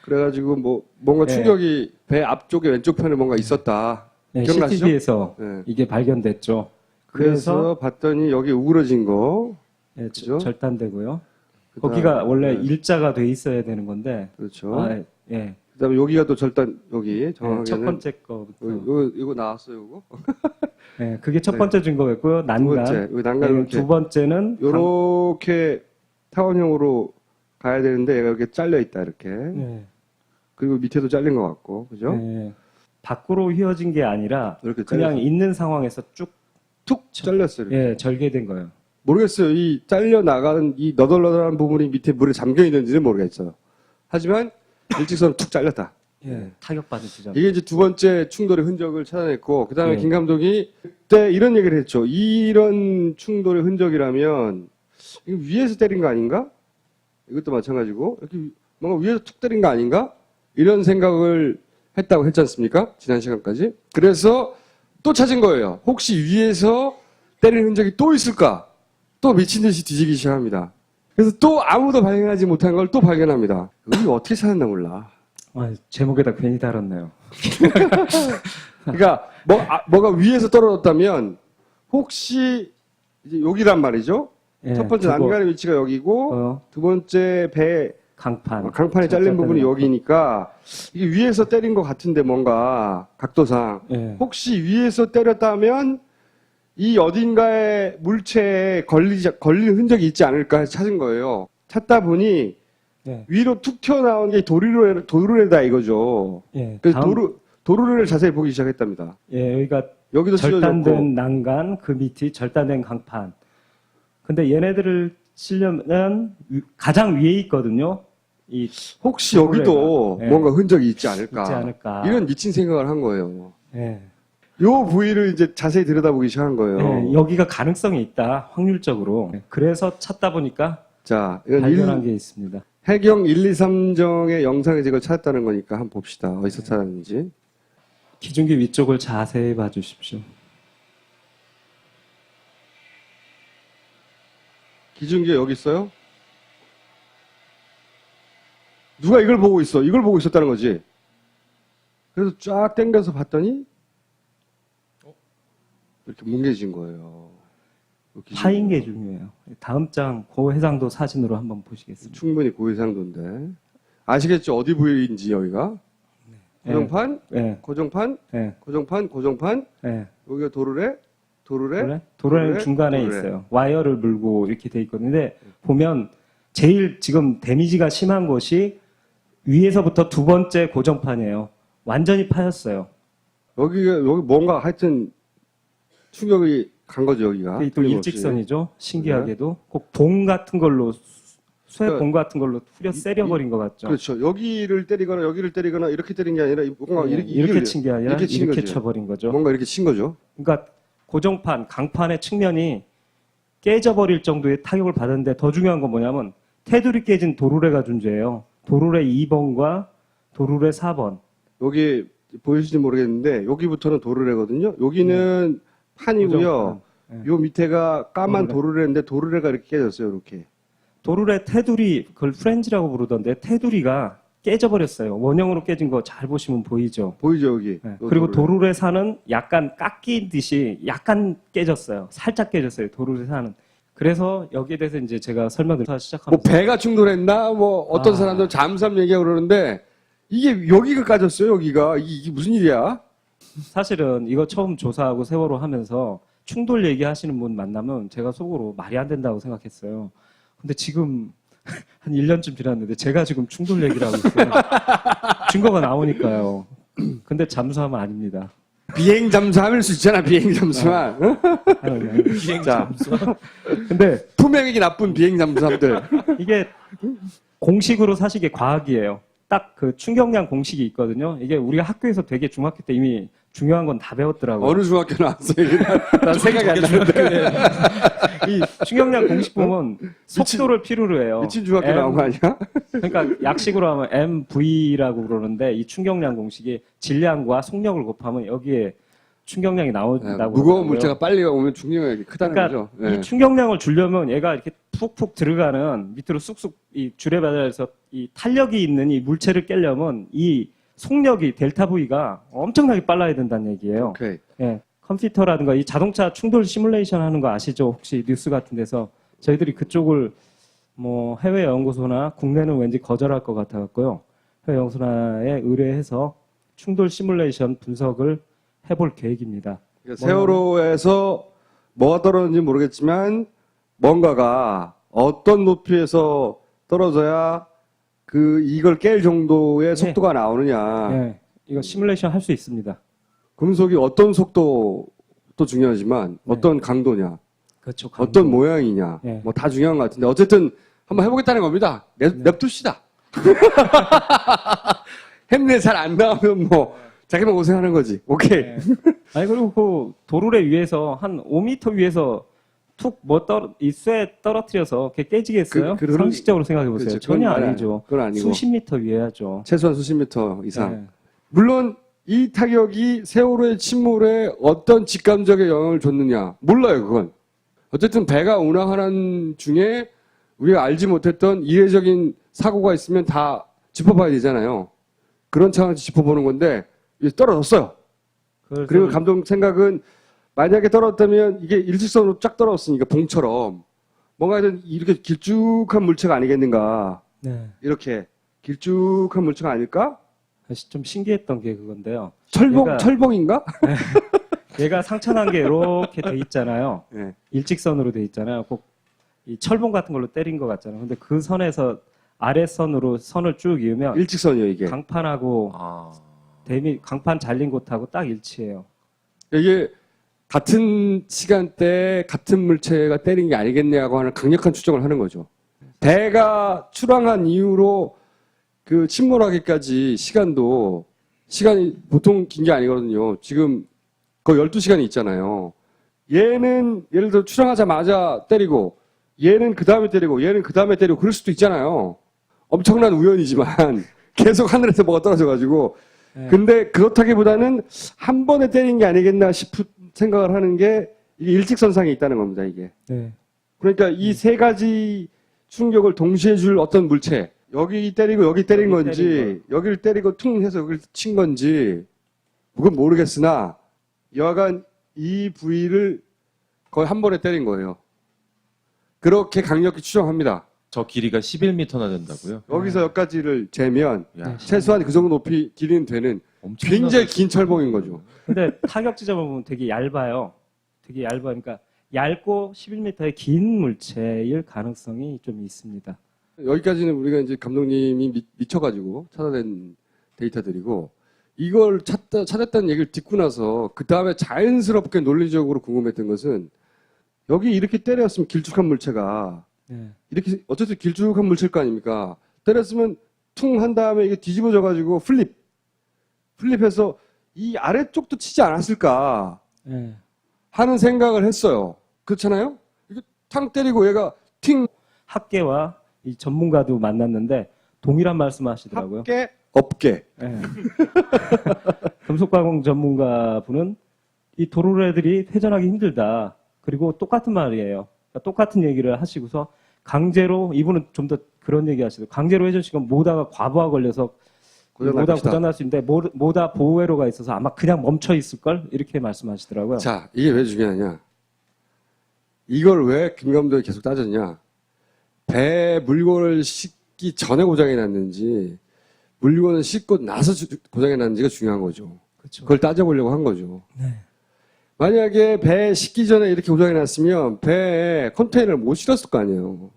그래가지고 뭐 뭔가 네. 충격이 배 앞쪽에 왼쪽 편에 뭔가 있었다. 네, 기억나시죠? CCTV에서 네. 이게 발견됐죠. 그래서 봤더니 여기 우그러진 거 네, 그죠? 절단되고요. 그다음- 거기가 원래 네. 일자가 돼 있어야 되는 건데, 그렇죠. 아, 예, 그다음에 여기가 또 절단 여기 네, 정확하게는 첫 번째 거부터. 이거 나왔어요, 이거. 네, 그게 첫 네. 번째 증거였고요. 두 난간. 번째 여기 난간 네, 이렇게 두 번째는 요렇게 타원형으로 가야 되는데 얘가 이렇게 잘려 있다 이렇게. 네, 그리고 밑에도 잘린 것 같고, 그죠? 네. 밖으로 휘어진 게 아니라 이렇게 그냥 잘려서 있는 상황에서 쭉 툭 잘렸어요. 이렇게. 예, 절개된 거예요. 모르겠어요. 이 잘려 나가는 이 너덜너덜한 부분이 밑에 물에 잠겨 있는지는 모르겠어요. 하지만 일직선으로 툭 잘렸다. 예, 타격받은 지점. 이게 이제 두 번째 충돌의 흔적을 찾아냈고, 그 다음에 예. 김 감독이 그때 이런 얘기를 했죠. 이런 충돌의 흔적이라면 이거 위에서 때린 거 아닌가? 이것도 마찬가지고 이렇게 뭔가 위에서 툭 때린 거 아닌가? 이런 생각을 했다고 했지 않습니까? 지난 시간까지. 그래서 또 찾은 거예요. 혹시 위에서 때린 흔적이 또 있을까? 또 미친 듯이 뒤지기 시작합니다. 그래서 또 아무도 발견하지 못한 걸 또 발견합니다. 이거 어떻게 찾았나 몰라. 아, 제목에다 괜히 달았네요. 그러니까 뭐가 위에서 떨어졌다면 혹시 이제 여기란 말이죠. 예, 첫 번째 두고, 난간의 위치가 여기고 두 번째 배 강판이 잘린 부분이 여기니까 이게 위에서 때린 것 같은데 뭔가 각도상 예, 혹시 위에서 때렸다면 이 어딘가에 물체에 걸린 흔적이 있지 않을까 해서 찾은 거예요. 찾다 보니 예, 위로 툭 튀어나온 게 도르래다 이거죠. 예. 그래서 다음, 도르래를 자세히 보기 시작했답니다. 예, 여기가 여기도 찢어졌고 절단된 난간, 그 밑이 절단된 강판. 근데 얘네들을 치려면 가장 위에 있거든요. 이 혹시 여기도 예. 뭔가 흔적이 있지 않을까. 있지 않을까. 이런 미친 생각을 한 거예요. 예. 요 부위를 이제 자세히 들여다보기 시작한 거예요. 예, 여기가 가능성이 있다, 확률적으로. 그래서 찾다 보니까 자, 이건 발견한 게 있습니다. 해경 1, 2, 3정의 영상에서 이걸 찾았다는 거니까 한번 봅시다. 어디서 찾았는지. 기중기 위쪽을 자세히 봐주십시오. 기준기가 여기 있어요? 누가 이걸 보고 있어? 이걸 보고 있었다는 거지. 그래서 쫙 당겨서 봤더니 이렇게 뭉개진 거예요. 파인 게 중요해요. 다음 장 고해상도 사진으로 한번 보시겠습니다. 충분히 고해상도인데. 아시겠죠? 어디 부위인지 여기가? 고정판, 예, 고정판, 예, 고정판, 고정판. 예. 여기가 도르래. 도로래는 도르래? 중간에 도르래. 있어요. 와이어를 물고 이렇게 돼 있거든요. 근데 보면 제일 지금 데미지가 심한 곳이 위에서부터 두 번째 고정판이에요. 완전히 파였어요. 여기 뭔가 하여튼 충격이 간 거죠, 여기가. 또 틀림없이. 일직선이죠. 신기하게도 꼭 봉 같은 걸로 쇠봉 같은 걸로 후려 이- 세려버린 것 같죠. 그렇죠. 여기를 때리거나 여기를 때리거나 이렇게 때린 게 아니라 뭔가 예, 이렇게 친 게 아니라 이렇게 친 이렇게 거죠. 쳐버린 거죠. 뭔가 이렇게 친 거죠. 그러니까 고정판, 강판의 측면이 깨져버릴 정도의 타격을 받았는데 더 중요한 건 뭐냐면 테두리 깨진 도르래가 존재해요. 도르래 2번과 도르래 4번. 여기 보이실지 모르겠는데 여기부터는 도르래거든요. 여기는 판이고요. 고정판. 요 밑에가 까만 도르래. 도르래인데 도르래가 이렇게 깨졌어요. 이렇게. 도르래 테두리, 그걸 프렌즈라고 부르던데 테두리가 깨져버렸어요. 원형으로 깨진 거 잘 보시면 보이죠. 보이죠 여기. 네. 요 그리고 도르래. 도르래 산은 약간 깎인 듯이 약간 깨졌어요. 살짝 깨졌어요. 도르래 산은. 그래서 여기에 대해서 이제 제가 설명을 뭐 시작하면서 배가 충돌했나? 뭐 어떤 아. 사람들은 잠수함 얘기하고 그러는데 이게 여기가 까졌어요. 여기가 이게 무슨 일이야? 사실은 이거 처음 조사하고 세월호 하면서 충돌 얘기하시는 분 만나면 제가 속으로 말이 안 된다고 생각했어요. 근데 지금 한 1년쯤 지났는데 제가 지금 충돌 얘기를 하고 있어요. 증거가 나오니까요. 근데 잠수함은 아닙니다. 비행 잠수함일 수 있잖아. 비행 잠수함. 응? 아니. 자, 근데 투명하게 나쁜 비행 잠수함들. 이게 공식으로 사실 이게 과학이에요. 딱 그 충격량 공식이 있거든요. 이게 우리가 학교에서 되게 중학교 때 이미 중요한 건 다 배웠더라고요. 어느 중학교 나왔어요? 난 생각이 안 나는데. 이 충격량 공식 보면 속도를 필요로 해요. 미친 중학교 나온 거 아니야? 그러니까 약식으로 하면 MV라고 그러는데 이 충격량 공식이 질량과 속력을 곱하면 여기에 충격량이 나온다고 무거운 그러더라고요. 물체가 빨리 오면 중력이 크다는 그러니까 거죠. 네. 이 충격량을 주려면 얘가 이렇게 푹푹 들어가는 밑으로 쑥쑥 이 주례바다에서 이 탄력이 있는 이 물체를 깨려면 이 속력이 델타 V가 엄청나게 빨라야 된다는 얘기예요. 오케이. 예, 컴퓨터라든가 이 자동차 충돌 시뮬레이션 하는 거 아시죠? 혹시 뉴스 같은 데서 저희들이 그쪽을 뭐 해외 연구소나 국내는 왠지 거절할 것 같아 갖고요. 해외 연구소나에 의뢰해서 충돌 시뮬레이션 분석을 해볼 계획입니다. 그러니까 세월호에서 뭐가 떨어졌는지 모르겠지만 뭔가가 어떤 높이에서 떨어져야 이걸 깰 정도의 속도가 나오느냐. 예, 이거 시뮬레이션 할 수 있습니다. 금속이 어떤 속도도 중요하지만 네. 어떤 강도냐, 그렇죠. 어떤 모양이냐, 네. 뭐 다 중요한 것 같은데 어쨌든 한번 해보겠다는 겁니다. 냅둡시다. 햄내 잘 안 나오면 뭐 자기만 고생하는 거지. 오케이. 네. 아니 그리고 그 도르래 위에서 한 5m 위에서 툭 이 쇠 떨어뜨려서 걔 깨지겠어요? 그런- 상식적으로 생각해 보세요. 그렇죠. 전혀 그건 아니죠. 그건 아니고 수십 미터 위에야죠. 최소한 수십 미터 이상. 네. 물론 이 타격이 세월호의 침몰에 어떤 직감적인 영향을 줬느냐 몰라요. 그건 어쨌든 배가 운항하는 중에 우리가 알지 못했던 이례적인 사고가 있으면 다 짚어봐야 되잖아요. 그런 차원에서 짚어보는 건데 이게 떨어졌어요. 그래서 그리고 감독 생각은 만약에 떨어졌다면 이게 일직선으로 쫙 떨어졌으니까 봉처럼 뭔가 이렇게 길쭉한 물체가 아니겠는가. 네. 이렇게 길쭉한 물체가 아닐까? 사실 좀 신기했던 게 그건데요. 철봉, 철봉인가? 얘가 상처난 게 이렇게 돼 있잖아요. 네. 일직선으로 돼 있잖아요. 꼭 이 철봉 같은 걸로 때린 것 같잖아요. 근데 그 선에서 아래선으로 선을 쭉 이으면 일직선이요, 이게. 강판하고 강판 잘린 곳하고 딱 일치해요. 이게 같은 시간대에 같은 물체가 때린 게 아니겠냐고 하는 강력한 추정을 하는 거죠. 배가 출항한 이후로 그 침몰하기까지 시간이 보통 긴 게 아니거든요. 지금 거의 12시간이 있잖아요. 얘는 예를 들어 출항하자마자 때리고 얘는 그 다음에 때리고 얘는 그 다음에 때리고 그럴 수도 있잖아요. 엄청난 우연이지만 계속 하늘에서 뭐가 떨어져가지고 네. 근데 그렇다기보다는 한 번에 때린 게 아니겠나 싶은 생각을 하는 게 이게 일직선상에 있다는 겁니다. 이게. 네. 그러니까 이 세 가지 충격을 동시에 줄 어떤 물체 여기 때리고 여기 때린 여기 건지 때린 여기를 때리고 퉁 해서 여기를 친 건지 그건 모르겠으나 여하간 이 부위를 거의 한 번에 때린 거예요. 그렇게 강력히 추정합니다. 저 길이가 11m나 된다고요? 여기서 여기까지를 재면 야, 최소한 그 정도 높이 길이는 되는 엄청나다. 굉장히 긴 철봉인 거죠. 근데 타격 지점을 보면 되게 얇아요. 되게 얇으니까 얇고 11m의 긴 물체일 가능성이 좀 있습니다. 여기까지는 우리가 이제 감독님이 미쳐가지고 찾아낸 데이터들이고 이걸 찾았다는 얘기를 듣고 나서 그 다음에 자연스럽게 논리적으로 궁금했던 것은 여기 이렇게 때렸으면 길쭉한 물체가 네. 이렇게 어쨌든 길쭉한 물체일 거 아닙니까? 때렸으면 퉁 한 다음에 이게 뒤집어져가지고 플립해서 이 아래쪽도 치지 않았을까 네. 하는 생각을 했어요. 그렇잖아요? 이게 탕 때리고 얘가 팅 학계와 이 전문가도 만났는데 동일한 말씀하시더라고요. 합계 업계 네. 금속가공 전문가분은 이 도로래들이 회전하기 힘들다. 그리고 똑같은 말이에요. 그러니까 똑같은 얘기를 하시고서 강제로 이분은 좀 더 그런 얘기 하시더라고요. 강제로 회전시키면 모다가 과부하 걸려서 모다 고장날 수 있는데 모다 보호회로가 있어서 아마 그냥 멈춰 있을 걸 이렇게 말씀하시더라고요. 자, 이게 왜 중요하냐? 이걸 왜 김 감독이 계속 따졌냐? 배 물건을 싣기 전에 고장이 났는지 물건을 싣고 나서 고장이 났는지가 중요한 거죠. 그렇죠. 그걸 따져보려고 한 거죠. 네. 만약에 배 싣기 전에 이렇게 고장이 났으면 배에 컨테이너를 못 실었을 거 아니에요.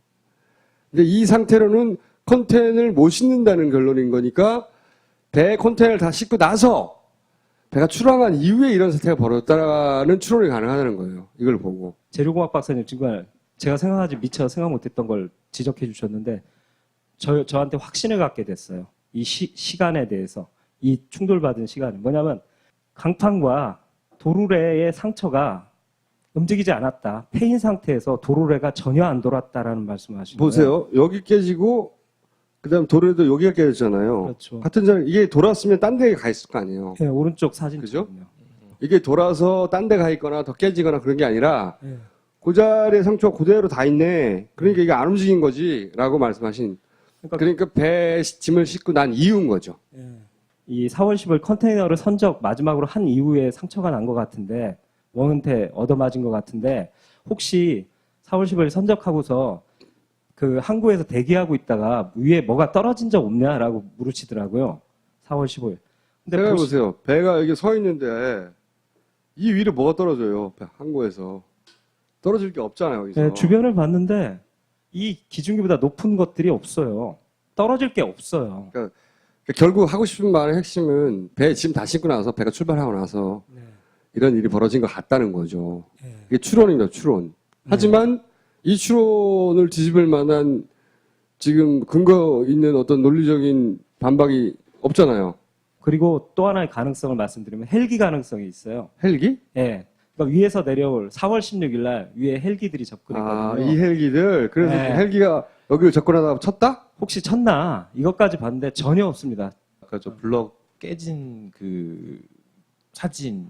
근데 이 상태로는 컨테이너를 못 싣는다는 결론인 거니까 배 컨테이너를 다 싣고 나서 배가 출항한 이후에 이런 사태가 벌어졌다는 추론이 가능하다는 거예요. 이걸 보고. 재료공학 박사님 정말 제가 미처 생각 못했던 걸 지적해 주셨는데 저한테 확신을 갖게 됐어요. 이 시간에 대해서 이 충돌받은 시간은 뭐냐면 강판과 도르래의 상처가 움직이지 않았다. 폐인 상태에서 도르래가 전혀 안 돌았다라는 말씀을 하시는 거예요. 보세요. 여기 깨지고 그다음 도로에도 여기가 깨졌잖아요. 그렇죠. 같은 장 이게 돌았으면 딴 데에 가 있을 거 아니에요. 네, 오른쪽 사진 그죠? 그죠? 이게 돌아서 딴 데 가 있거나 더 깨지거나 그런 게 아니라 네. 그 자리에 상처가 그대로 다 있네. 그러니까 이게 안 움직인 거지라고 말씀하신. 그러니까 배에 짐을 싣고 난 이유인 거죠. 이 4월 10일 컨테이너를 선적 마지막으로 한 이후에 상처가 난 것 같은데 원은퇴 얻어맞은 것 같은데 혹시 4월 10일 선적하고서 그 항구에서 대기하고 있다가 위에 뭐가 떨어진 적 없냐라고 물으시더라고요. 4월 15일. 근데 생각해 보세요. 배가 여기 서 있는데 이 위로 뭐가 떨어져요? 배 항구에서 떨어질 게 없잖아요. 여기서. 네, 주변을 봤는데 이 기준기보다 높은 것들이 없어요. 떨어질 게 없어요. 결국 하고 싶은 말의 핵심은 배 짐 다 싣고 나서 배가 출발하고 나서 이런 일이 벌어진 것 같다는 거죠. 이게 추론입니다. 추론. 하지만 이 추론을 뒤집을 만한 지금 근거 있는 어떤 논리적인 반박이 없잖아요. 그리고 또 하나의 가능성을 말씀드리면 헬기 가능성이 있어요. 헬기? 예. 그러니까 위에서 내려올 4월 16일 날 위에 헬기들이 접근했거든요. 이 헬기들. 그래서 네. 헬기가 여기를 접근하다가 쳤다? 혹시 쳤나? 이것까지 봤는데 전혀 없습니다. 아까 저 블럭 깨진 그 사진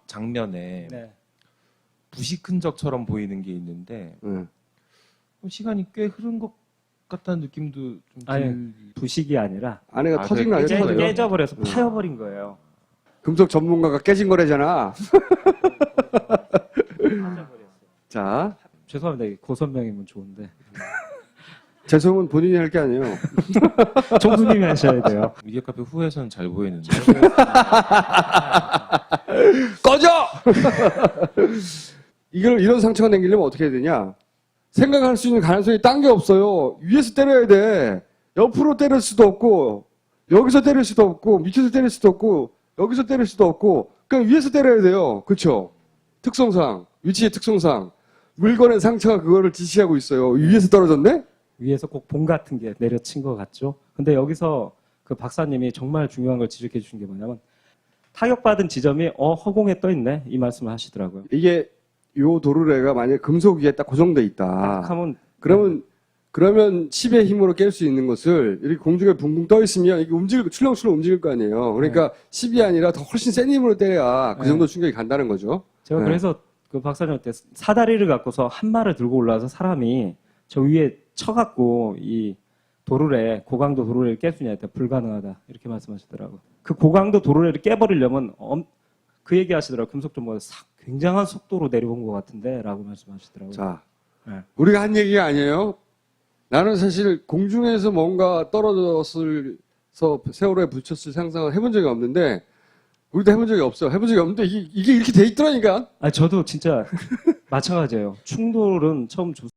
장면에 네. 부식 흔적처럼 보이는 게 있는데 네. 시간이 꽤 흐른 것 같다는 느낌도 좀 아니, 부식이 아니라 안에가 아, 터진 거 그래, 아니에요? 터져요? 깨져버려서 파여버린 거예요. 금속 전문가가 깨진 거래잖아. 자, 죄송합니다. 고선명이면 좋은데. 재송은 본인이 할 게 아니에요. 총수님이 하셔야 돼요. 미디어 카페 후에서는 잘 보이는데 꺼져! 이런 상처가 생기려면 어떻게 해야 되냐? 생각할 수 있는 가능성이 딴 게 없어요. 위에서 때려야 돼. 옆으로 때릴 수도 없고, 여기서 때릴 수도 없고, 밑에서 때릴 수도 없고, 여기서 때릴 수도 없고, 그냥 위에서 때려야 돼요. 그쵸? 특성상, 위치의 특성상. 물건의 상처가 그거를 지시하고 있어요. 위에서 떨어졌네? 위에서 꼭 봉 같은 게 내려친 것 같죠. 근데 여기서 그 박사님이 정말 중요한 걸 지적해 주신 게 뭐냐면 타격받은 지점이 허공에 떠 있네 이 말씀을 하시더라고요. 이게 요 도르래가 만약에 금속 위에 딱 고정돼 있다. 딱 하면 그러면 10의 힘으로 깰 수 있는 것을 이렇게 공중에 붕붕 떠 있으면 이게 출렁출렁 움직일 거 아니에요. 그러니까 10이 아니라 더 훨씬 센 힘으로 때려야 그 정도 충격이 간다는 거죠. 제가 네. 그래서 그 박사님한테 사다리를 갖고서 한 말을 들고 올라와서 사람이 저 위에 쳐갖고 이 도르래 고강도 도르래를 깰 수 있냐 했더니 불가능하다 이렇게 말씀하시더라고요. 그 고강도 도르래를 깨버리려면 그 얘기 하시더라고요. 금속 전문가 굉장한 속도로 내려온 것 같은데 라고 말씀하시더라고요. 자, 네. 우리가 한 얘기가 아니에요. 나는 사실 공중에서 뭔가 떨어져서 세월호에 붙였을 상상을 해본 적이 없는데 우리도 해본 적이 없어요. 해본 적이 없는데 이게 이렇게 돼 있더라니까. 저도 진짜 마찬가지예요. 충돌은 처음